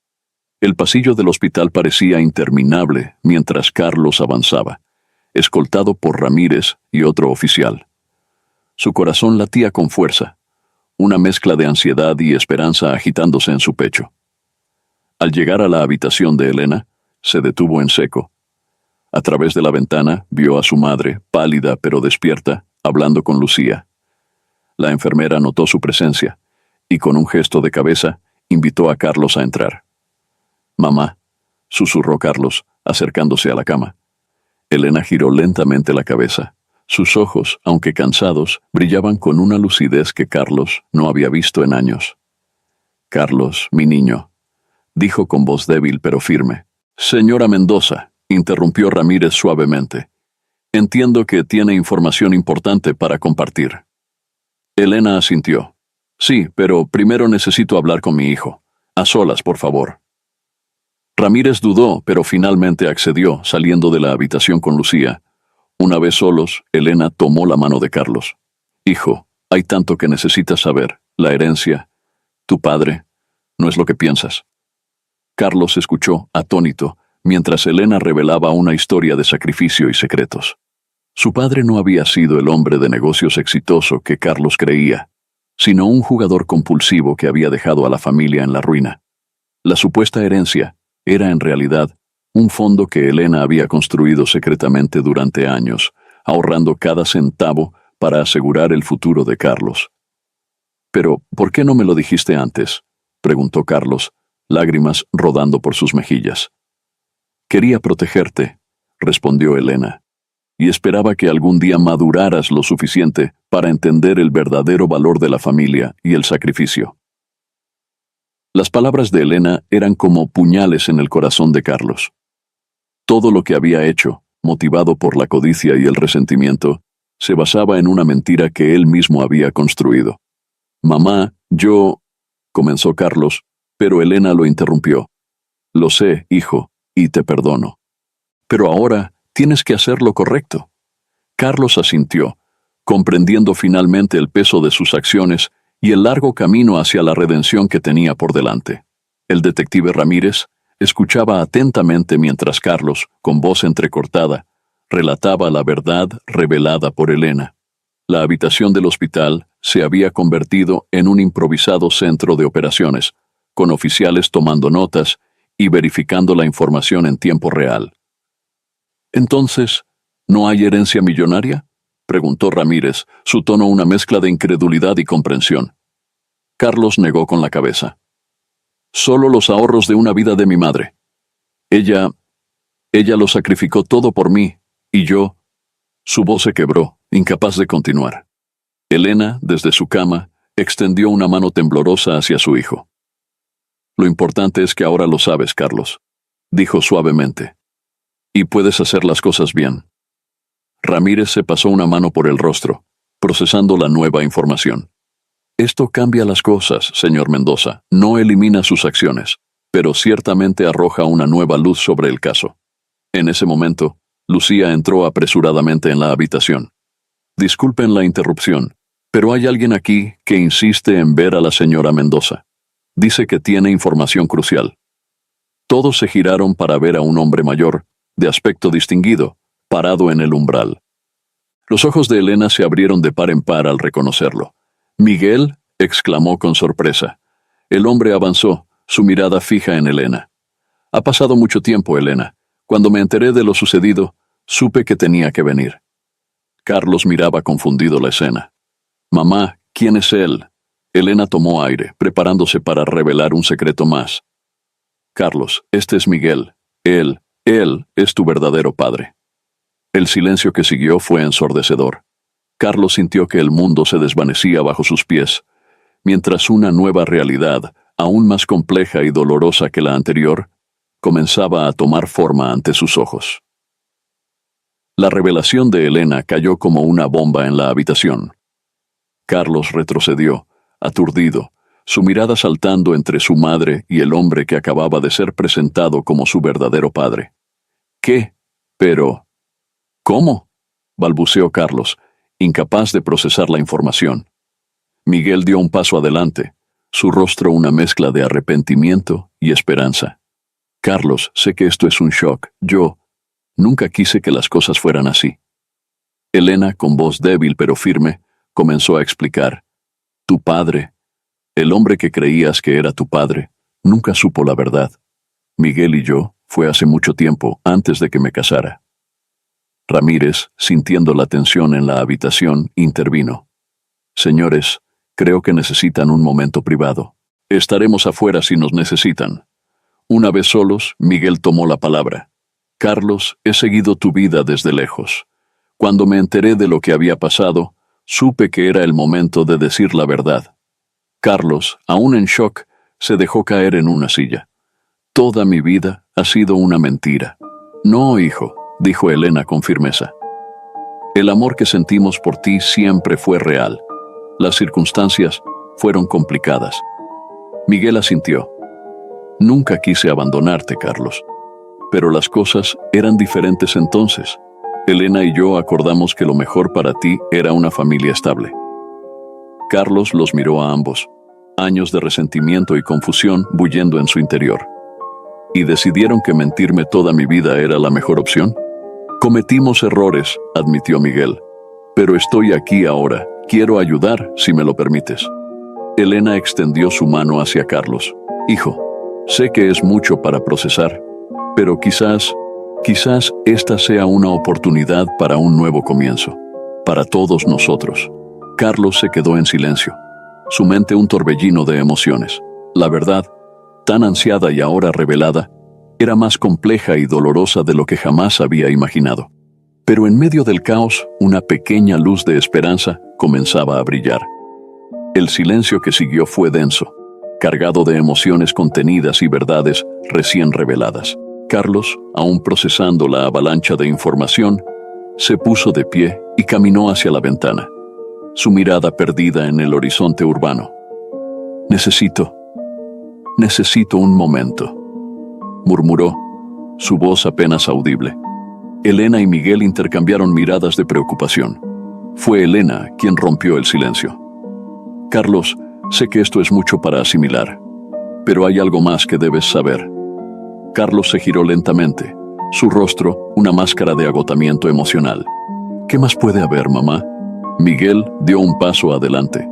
El pasillo del hospital parecía interminable mientras Carlos avanzaba, escoltado por Ramírez y otro oficial. Su corazón latía con fuerza, una mezcla de ansiedad y esperanza agitándose en su pecho. Al llegar a la habitación de Elena, se detuvo en seco. A través de la ventana vio a su madre, pálida pero despierta, hablando con Lucía. La enfermera notó su presencia y con un gesto de cabeza invitó a Carlos a entrar. «Mamá», susurró Carlos, acercándose a la cama. Elena giró lentamente la cabeza. Sus ojos, aunque cansados, brillaban con una lucidez que Carlos no había visto en años. «Carlos, mi niño», dijo con voz débil pero firme. «Señora Mendoza», interrumpió Ramírez suavemente. «Entiendo que tiene información importante para compartir». Elena asintió. «Sí, pero primero necesito hablar con mi hijo. A solas, por favor». Ramírez dudó, pero finalmente accedió, saliendo de la habitación con Lucía. Una vez solos, Elena tomó la mano de Carlos. «Hijo, hay tanto que necesitas saber. La herencia. Tu padre. No es lo que piensas». Carlos escuchó, atónito, mientras Elena revelaba una historia de sacrificio y secretos. Su padre no había sido el hombre de negocios exitoso que Carlos creía, sino un jugador compulsivo que había dejado a la familia en la ruina. La supuesta herencia era en realidad un fondo que Elena había construido secretamente durante años, ahorrando cada centavo para asegurar el futuro de Carlos. «Pero, ¿por qué no me lo dijiste antes?», preguntó Carlos, lágrimas rodando por sus mejillas. «Quería protegerte», respondió Elena, «y esperaba que algún día maduraras lo suficiente para entender el verdadero valor de la familia y el sacrificio». Las palabras de Elena eran como puñales en el corazón de Carlos. Todo lo que había hecho, motivado por la codicia y el resentimiento, se basaba en una mentira que él mismo había construido. «Mamá, comenzó Carlos, pero Elena lo interrumpió. «Lo sé, hijo, y te perdono. Pero ahora tienes que hacer lo correcto». Carlos asintió, comprendiendo finalmente el peso de sus acciones y el largo camino hacia la redención que tenía por delante. El detective Ramírez escuchaba atentamente mientras Carlos, con voz entrecortada, relataba la verdad revelada por Elena. La habitación del hospital se había convertido en un improvisado centro de operaciones, con oficiales tomando notas y verificando la información en tiempo real. «Entonces, ¿no hay herencia millonaria?», preguntó Ramírez, su tono una mezcla de incredulidad y comprensión. Carlos negó con la cabeza. «Solo los ahorros de una vida de mi madre. Ella lo sacrificó todo por mí, y yo...». Su voz se quebró, incapaz de continuar. Elena, desde su cama, extendió una mano temblorosa hacia su hijo. «Lo importante es que ahora lo sabes, Carlos», dijo suavemente. «Y puedes hacer las cosas bien». Ramírez se pasó una mano por el rostro, procesando la nueva información. «Esto cambia las cosas, señor Mendoza. No elimina sus acciones, pero ciertamente arroja una nueva luz sobre el caso». En ese momento, Lucía entró apresuradamente en la habitación. «Disculpen la interrupción, pero hay alguien aquí que insiste en ver a la señora Mendoza. Dice que tiene información crucial». Todos se giraron para ver a un hombre mayor, de aspecto distinguido, parado en el umbral. Los ojos de Elena se abrieron de par en par al reconocerlo. «¿Miguel?», exclamó con sorpresa. El hombre avanzó, su mirada fija en Elena. «Ha pasado mucho tiempo, Elena. Cuando me enteré de lo sucedido, supe que tenía que venir». Carlos miraba confundido la escena. «Mamá, ¿quién es él?». Elena tomó aire, preparándose para revelar un secreto más. «Carlos, este es Miguel. Él es tu verdadero padre». El silencio que siguió fue ensordecedor. Carlos sintió que el mundo se desvanecía bajo sus pies, mientras una nueva realidad, aún más compleja y dolorosa que la anterior, comenzaba a tomar forma ante sus ojos. La revelación de Elena cayó como una bomba en la habitación. Carlos retrocedió, aturdido, su mirada saltando entre su madre y el hombre que acababa de ser presentado como su verdadero padre. «¿Qué? Pero...». ¿Cómo?, balbuceó Carlos, incapaz de procesar la información. Miguel dio un paso adelante, su rostro una mezcla de arrepentimiento y esperanza. Carlos, sé que esto es un shock. Yo nunca quise que las cosas fueran así. Elena, con voz débil pero firme, comenzó a explicar. Tu padre, el hombre que creías que era tu padre, nunca supo la verdad. Miguel y yo, fue hace mucho tiempo, antes de que me casara. Ramírez, sintiendo la tensión en la habitación, intervino. Señores, creo que necesitan un momento privado. Estaremos afuera si nos necesitan. Una vez solos, Miguel tomó la palabra. Carlos, he seguido tu vida desde lejos. Cuando me enteré de lo que había pasado, supe que era el momento de decir la verdad. Carlos, aún en shock, se dejó caer en una silla. Toda mi vida ha sido una mentira. No, hijo, dijo Elena con firmeza. El amor que sentimos por ti siempre fue real. Las circunstancias fueron complicadas. Miguel asintió. Nunca quise abandonarte, Carlos. Pero las cosas eran diferentes entonces. Elena y yo acordamos que lo mejor para ti era una familia estable. Carlos los miró a ambos, años de resentimiento y confusión bullendo en su interior. ¿Y decidieron que mentirme toda mi vida era la mejor opción? Cometimos errores, admitió Miguel. Pero estoy aquí ahora. Quiero ayudar, si me lo permites. Elena extendió su mano hacia Carlos. Hijo, sé que es mucho para procesar, pero quizás esta sea una oportunidad para un nuevo comienzo, para todos nosotros. Carlos se quedó en silencio, su mente un torbellino de emociones. La verdad, tan ansiada y ahora revelada, era más compleja y dolorosa de lo que jamás había imaginado. Pero en medio del caos, una pequeña luz de esperanza comenzaba a brillar. El silencio que siguió fue denso, cargado de emociones contenidas y verdades recién reveladas. Carlos, aún procesando la avalancha de información, se puso de pie y caminó hacia la ventana, su mirada perdida en el horizonte urbano. Necesito un momento, murmuró, su voz apenas audible. Elena y Miguel intercambiaron miradas de preocupación. Fue Elena quien rompió el silencio. Carlos, sé que esto es mucho para asimilar, pero hay algo más que debes saber. Carlos se giró lentamente, su rostro una máscara de agotamiento emocional. ¿Qué más puede haber, mamá? Miguel dio un paso adelante.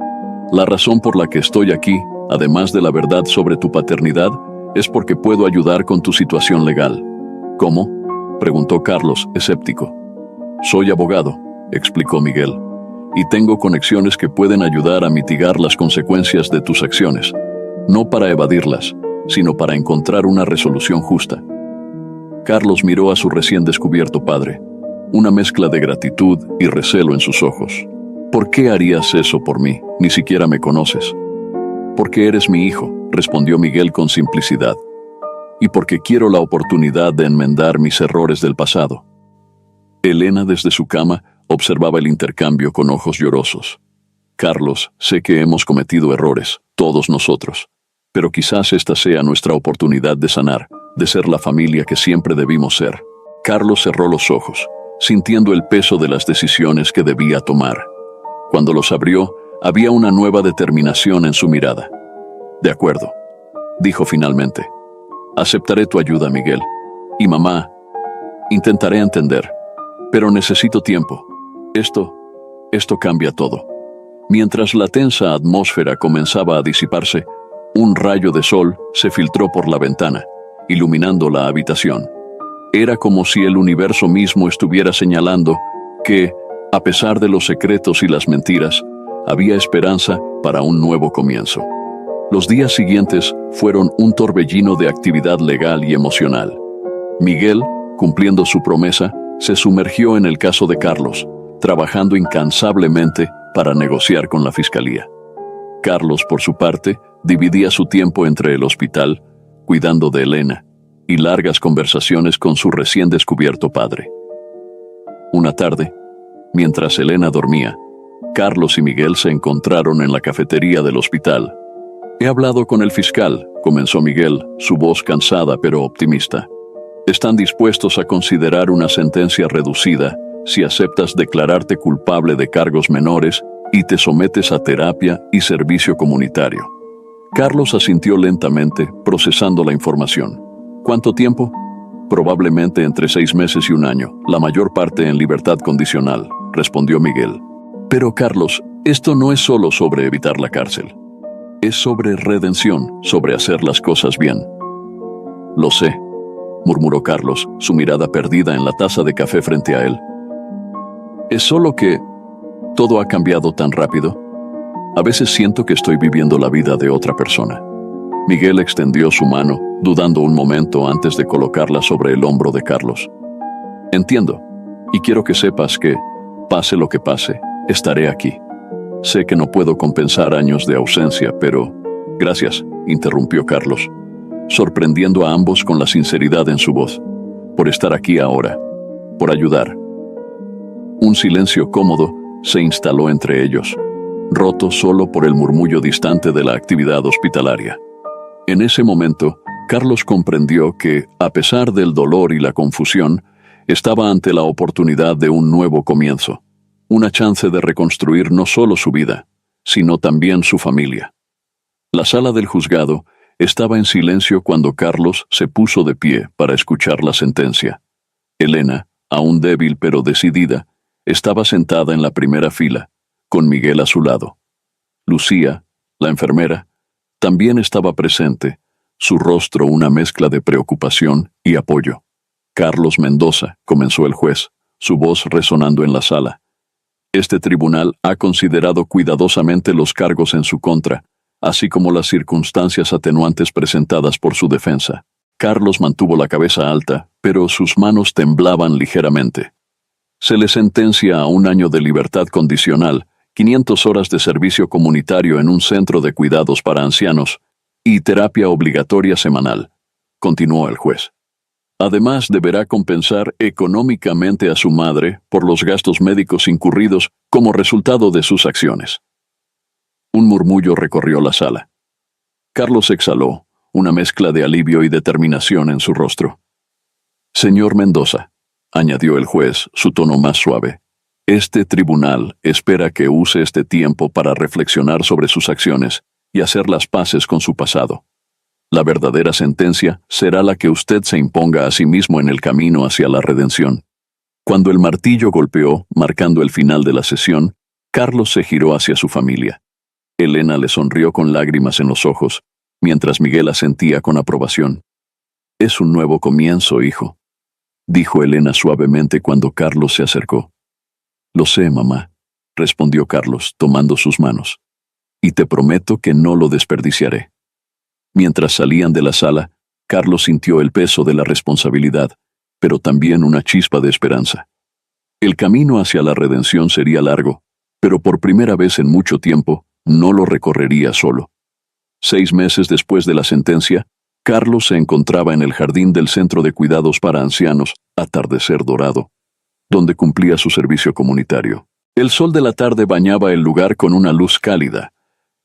La razón por la que estoy aquí, además de la verdad sobre tu paternidad, es porque puedo ayudar con tu situación legal. ¿Cómo?, preguntó Carlos, escéptico. Soy abogado, explicó Miguel, y tengo conexiones que pueden ayudar a mitigar las consecuencias de tus acciones, no para evadirlas, sino para encontrar una resolución justa. Carlos miró a su recién descubierto padre, una mezcla de gratitud y recelo en sus ojos. ¿Por qué harías eso por mí? Ni siquiera me conoces. Porque eres mi hijo, respondió Miguel con simplicidad. Y porque quiero la oportunidad de enmendar mis errores del pasado. Elena, desde su cama, observaba el intercambio con ojos llorosos. Carlos, sé que hemos cometido errores, todos nosotros. Pero quizás esta sea nuestra oportunidad de sanar, de ser la familia que siempre debimos ser. Carlos cerró los ojos, sintiendo el peso de las decisiones que debía tomar. Cuando los abrió, había una nueva determinación en su mirada. De acuerdo, dijo finalmente. Aceptaré tu ayuda, Miguel. Y mamá, intentaré entender. Pero necesito tiempo. Esto cambia todo. Mientras la tensa atmósfera comenzaba a disiparse, un rayo de sol se filtró por la ventana, iluminando la habitación. Era como si el universo mismo estuviera señalando que, a pesar de los secretos y las mentiras, había esperanza para un nuevo comienzo. Los días siguientes fueron un torbellino de actividad legal y emocional. Miguel, cumpliendo su promesa, se sumergió en el caso de Carlos, trabajando incansablemente para negociar con la fiscalía. Carlos, por su parte, dividía su tiempo entre el hospital, cuidando de Elena, y largas conversaciones con su recién descubierto padre. Una tarde, mientras Elena dormía, Carlos y Miguel se encontraron en la cafetería del hospital. He hablado con el fiscal, comenzó Miguel, su voz cansada pero optimista. Están dispuestos a considerar una sentencia reducida si aceptas declararte culpable de cargos menores y te sometes a terapia y servicio comunitario. Carlos asintió lentamente, procesando la información. ¿Cuánto tiempo? Probablemente entre 6 meses y 1 año, la mayor parte en libertad condicional, respondió Miguel. Pero Carlos, esto no es solo sobre evitar la cárcel. Es sobre redención, sobre hacer las cosas bien. Lo sé, murmuró Carlos, su mirada perdida en la taza de café frente a él. Es solo que todo ha cambiado tan rápido. A veces siento que estoy viviendo la vida de otra persona. Miguel extendió su mano, dudando un momento antes de colocarla sobre el hombro de Carlos. Entiendo, y quiero que sepas que, pase lo que pase, estaré aquí. Sé que no puedo compensar años de ausencia, pero... Gracias, interrumpió Carlos, sorprendiendo a ambos con la sinceridad en su voz, por estar aquí ahora, por ayudar. Un silencio cómodo se instaló entre ellos, roto solo por el murmullo distante de la actividad hospitalaria. En ese momento, Carlos comprendió que, a pesar del dolor y la confusión, estaba ante la oportunidad de un nuevo comienzo, una chance de reconstruir no solo su vida, sino también su familia. La sala del juzgado estaba en silencio cuando Carlos se puso de pie para escuchar la sentencia. Elena, aún débil pero decidida, estaba sentada en la primera fila, con Miguel a su lado. Lucía, la enfermera, también estaba presente, su rostro una mezcla de preocupación y apoyo. Carlos Mendoza, comenzó el juez, su voz resonando en la sala. Este tribunal ha considerado cuidadosamente los cargos en su contra, así como las circunstancias atenuantes presentadas por su defensa. Carlos mantuvo la cabeza alta, pero sus manos temblaban ligeramente. Se le sentencia a 1 año de libertad condicional, 500 horas de servicio comunitario en un centro de cuidados para ancianos y terapia obligatoria semanal, continuó el juez. Además, deberá compensar económicamente a su madre por los gastos médicos incurridos como resultado de sus acciones. Un murmullo recorrió la sala. Carlos exhaló, una mezcla de alivio y determinación en su rostro. Señor Mendoza, añadió el juez, su tono más suave, este tribunal espera que use este tiempo para reflexionar sobre sus acciones y hacer las paces con su pasado. La verdadera sentencia será la que usted se imponga a sí mismo en el camino hacia la redención. Cuando el martillo golpeó, marcando el final de la sesión, Carlos se giró hacia su familia. Elena le sonrió con lágrimas en los ojos, mientras Miguel asentía con aprobación. Es un nuevo comienzo, hijo, dijo Elena suavemente cuando Carlos se acercó. Lo sé, mamá, respondió Carlos, tomando sus manos. Y te prometo que no lo desperdiciaré. Mientras salían de la sala, Carlos sintió el peso de la responsabilidad, pero también una chispa de esperanza. El camino hacia la redención sería largo, pero por primera vez en mucho tiempo, no lo recorrería solo. 6 meses después de la sentencia, Carlos se encontraba en el jardín del Centro de Cuidados para Ancianos, Atardecer Dorado, donde cumplía su servicio comunitario. El sol de la tarde bañaba el lugar con una luz cálida,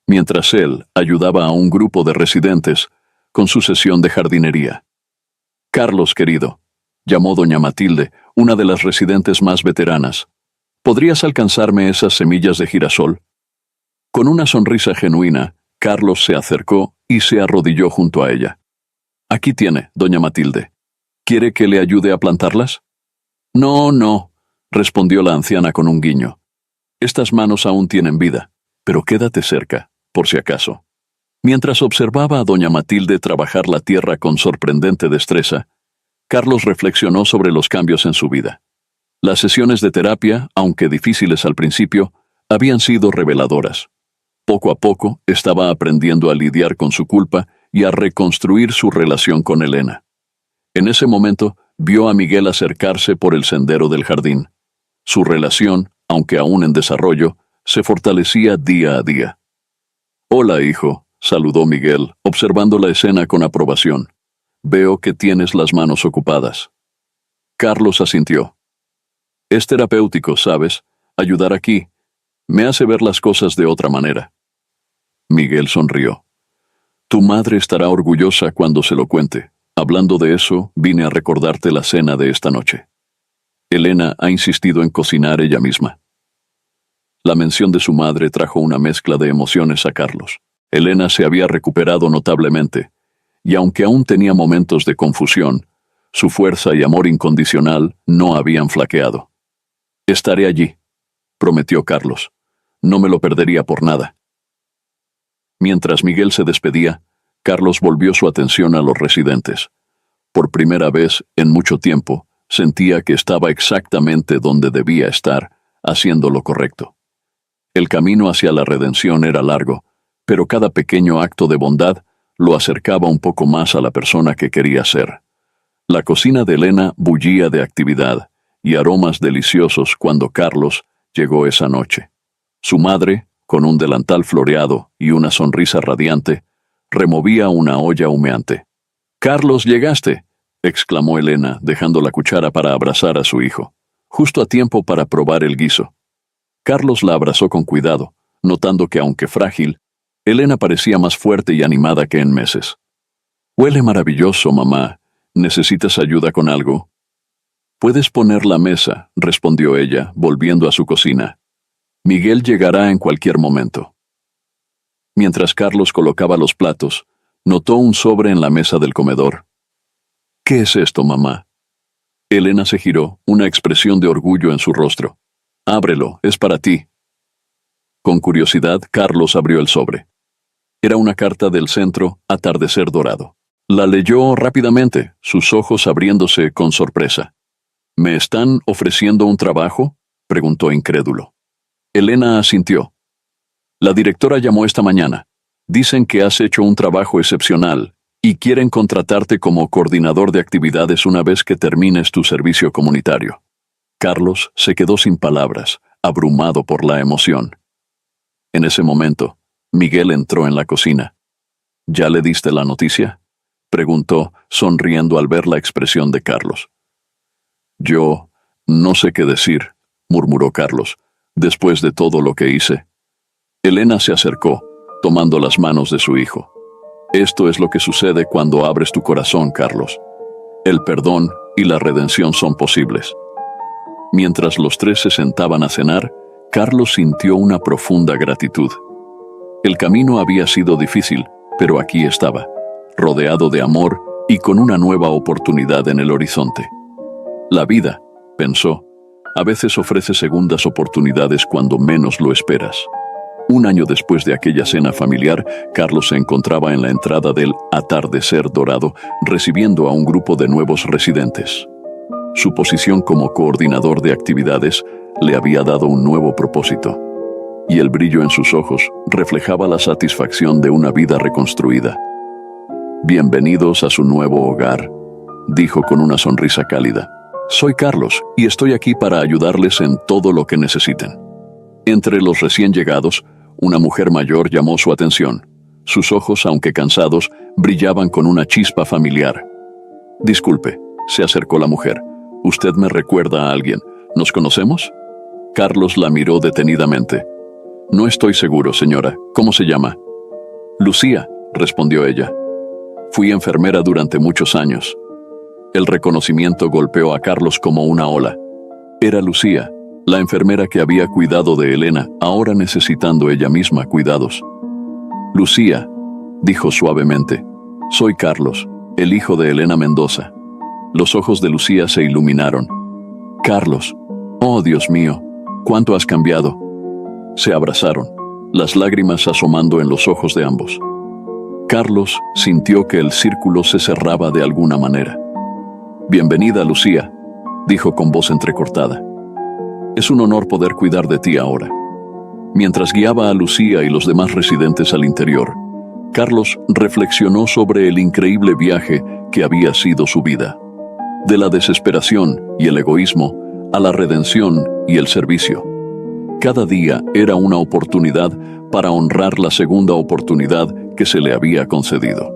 mientras él ayudaba a un grupo de residentes con su sesión de jardinería. Carlos, querido, llamó doña Matilde, una de las residentes más veteranas. ¿Podrías alcanzarme esas semillas de girasol? Con una sonrisa genuina, Carlos se acercó y se arrodilló junto a ella. Aquí tiene, doña Matilde. ¿Quiere que le ayude a plantarlas? No, respondió la anciana con un guiño. Estas manos aún tienen vida, pero quédate cerca, por si acaso. Mientras observaba a doña Matilde trabajar la tierra con sorprendente destreza, Carlos reflexionó sobre los cambios en su vida. Las sesiones de terapia, aunque difíciles al principio, habían sido reveladoras. Poco a poco estaba aprendiendo a lidiar con su culpa y a reconstruir su relación con Elena. En ese momento, vio a Miguel acercarse por el sendero del jardín. Su relación, aunque aún en desarrollo, se fortalecía día a día. «Hola, hijo», saludó Miguel, observando la escena con aprobación. «Veo que tienes las manos ocupadas». Carlos asintió. «Es terapéutico, ¿sabes? Ayudar aquí. Me hace ver las cosas de otra manera». Miguel sonrió. «Tu madre estará orgullosa cuando se lo cuente. Hablando de eso, vine a recordarte la cena de esta noche». Elena ha insistido en cocinar ella misma. La mención de su madre trajo una mezcla de emociones a Carlos. Elena se había recuperado notablemente, y aunque aún tenía momentos de confusión, su fuerza y amor incondicional no habían flaqueado. «Estaré allí», prometió Carlos. «No me lo perdería por nada». Mientras Miguel se despedía, Carlos volvió su atención a los residentes. Por primera vez en mucho tiempo, sentía que estaba exactamente donde debía estar, haciendo lo correcto. El camino hacia la redención era largo, pero cada pequeño acto de bondad lo acercaba un poco más a la persona que quería ser. La cocina de Elena bullía de actividad y aromas deliciosos cuando Carlos llegó esa noche. Su madre, con un delantal floreado y una sonrisa radiante, removía una olla humeante. «¡Carlos, llegaste!», exclamó Elena, dejando la cuchara para abrazar a su hijo, justo a tiempo para probar el guiso. Carlos la abrazó con cuidado, notando que, aunque frágil, Elena parecía más fuerte y animada que en meses. «Huele maravilloso, mamá. ¿Necesitas ayuda con algo?» «Puedes poner la mesa», respondió ella, volviendo a su cocina. «Miguel llegará en cualquier momento». Mientras Carlos colocaba los platos, notó un sobre en la mesa del comedor. «¿Qué es esto, mamá?» Elena se giró, una expresión de orgullo en su rostro. «Ábrelo, es para ti». Con curiosidad, Carlos abrió el sobre. Era una carta del centro Atardecer Dorado. La leyó rápidamente, sus ojos abriéndose con sorpresa. «¿Me están ofreciendo un trabajo?», preguntó incrédulo. Elena asintió. «La directora llamó esta mañana. Dicen que has hecho un trabajo excepcional y quieren contratarte como coordinador de actividades una vez que termines tu servicio comunitario». Carlos se quedó sin palabras, abrumado por la emoción. En ese momento, Miguel entró en la cocina. «¿Ya le diste la noticia?», preguntó, sonriendo al ver la expresión de Carlos. «Yo no sé qué decir», murmuró Carlos, «después de todo lo que hice». Elena se acercó, tomando las manos de su hijo. «Esto es lo que sucede cuando abres tu corazón, Carlos. El perdón y la redención son posibles». Mientras los tres se sentaban a cenar, Carlos sintió una profunda gratitud. El camino había sido difícil, pero aquí estaba, rodeado de amor y con una nueva oportunidad en el horizonte. La vida, pensó, a veces ofrece segundas oportunidades cuando menos lo esperas. Un año después de aquella cena familiar, Carlos se encontraba en la entrada del Atardecer Dorado, recibiendo a un grupo de nuevos residentes. Su posición como coordinador de actividades le había dado un nuevo propósito, y el brillo en sus ojos reflejaba la satisfacción de una vida reconstruida. «Bienvenidos a su nuevo hogar», dijo con una sonrisa cálida. «Soy Carlos y estoy aquí para ayudarles en todo lo que necesiten». Entre los recién llegados, una mujer mayor llamó su atención. Sus ojos, aunque cansados, brillaban con una chispa familiar. «Disculpe», se acercó la mujer. «¿Usted me recuerda a alguien? ¿Nos conocemos?» Carlos la miró detenidamente. «No estoy seguro, señora. ¿Cómo se llama?» «Lucía», respondió ella. «Fui enfermera durante muchos años». El reconocimiento golpeó a Carlos como una ola. Era Lucía, la enfermera que había cuidado de Elena, ahora necesitando ella misma cuidados. «Lucía», dijo suavemente, «soy Carlos, el hijo de Elena Mendoza». Los ojos de Lucía se iluminaron. «Carlos, oh Dios mío, ¿cuánto has cambiado?». Se abrazaron, las lágrimas asomando en los ojos de ambos. Carlos sintió que el círculo se cerraba de alguna manera. «Bienvenida, Lucía», dijo con voz entrecortada. «Es un honor poder cuidar de ti ahora». Mientras guiaba a Lucía y los demás residentes al interior, Carlos reflexionó sobre el increíble viaje que había sido su vida. De la desesperación y el egoísmo a la redención y el servicio. Cada día era una oportunidad para honrar la segunda oportunidad que se le había concedido.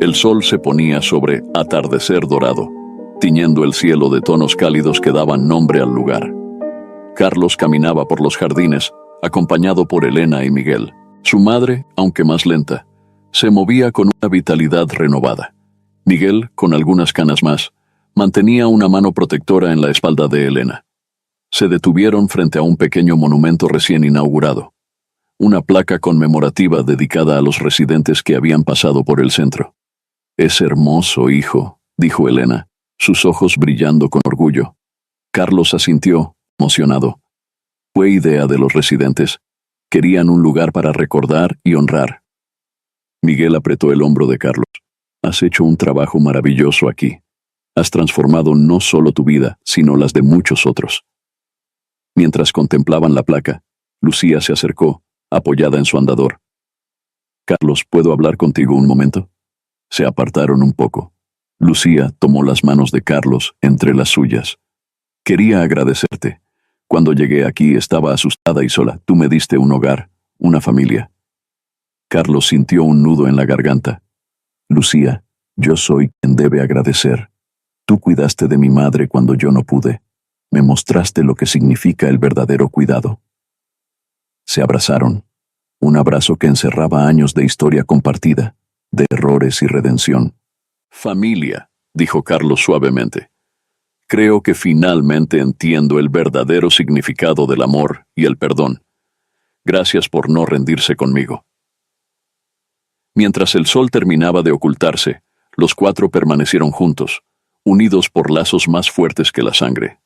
El sol se ponía sobre Atardecer Dorado, tiñendo el cielo de tonos cálidos que daban nombre al lugar. Carlos caminaba por los jardines, acompañado por Elena y Miguel. Su madre, aunque más lenta, se movía con una vitalidad renovada. Miguel, con algunas canas más, Mantenía una mano protectora en la espalda de Elena. Se detuvieron frente a un pequeño monumento recién inaugurado, una placa conmemorativa dedicada a los residentes que habían pasado por el centro. «Es hermoso, hijo», dijo Elena, sus ojos brillando con orgullo. Carlos asintió, emocionado. Fue idea de los residentes. Querían un lugar para recordar y honrar. Miguel apretó el hombro de Carlos. «Has hecho un trabajo maravilloso aquí. Has transformado no solo tu vida, sino las de muchos otros». Mientras contemplaban la placa, Lucía se acercó, apoyada en su andador. «Carlos, ¿puedo hablar contigo un momento?» Se apartaron un poco. Lucía tomó las manos de Carlos entre las suyas. «Quería agradecerte. Cuando llegué aquí estaba asustada y sola. Tú me diste un hogar, una familia». Carlos sintió un nudo en la garganta. «Lucía, yo soy quien debe agradecer. Tú cuidaste de mi madre cuando yo no pude. Me mostraste lo que significa el verdadero cuidado». Se abrazaron, un abrazo que encerraba años de historia compartida, de errores y redención. «Familia», dijo Carlos suavemente. «Creo que finalmente entiendo el verdadero significado del amor y el perdón. Gracias por no rendirse conmigo». Mientras el sol terminaba de ocultarse, los cuatro permanecieron juntos, unidos por lazos más fuertes que la sangre,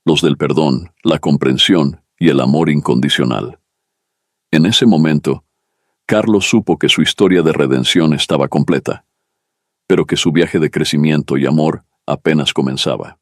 los del perdón, la comprensión y el amor incondicional. En ese momento, Carlos supo que su historia de redención estaba completa, pero que su viaje de crecimiento y amor apenas comenzaba.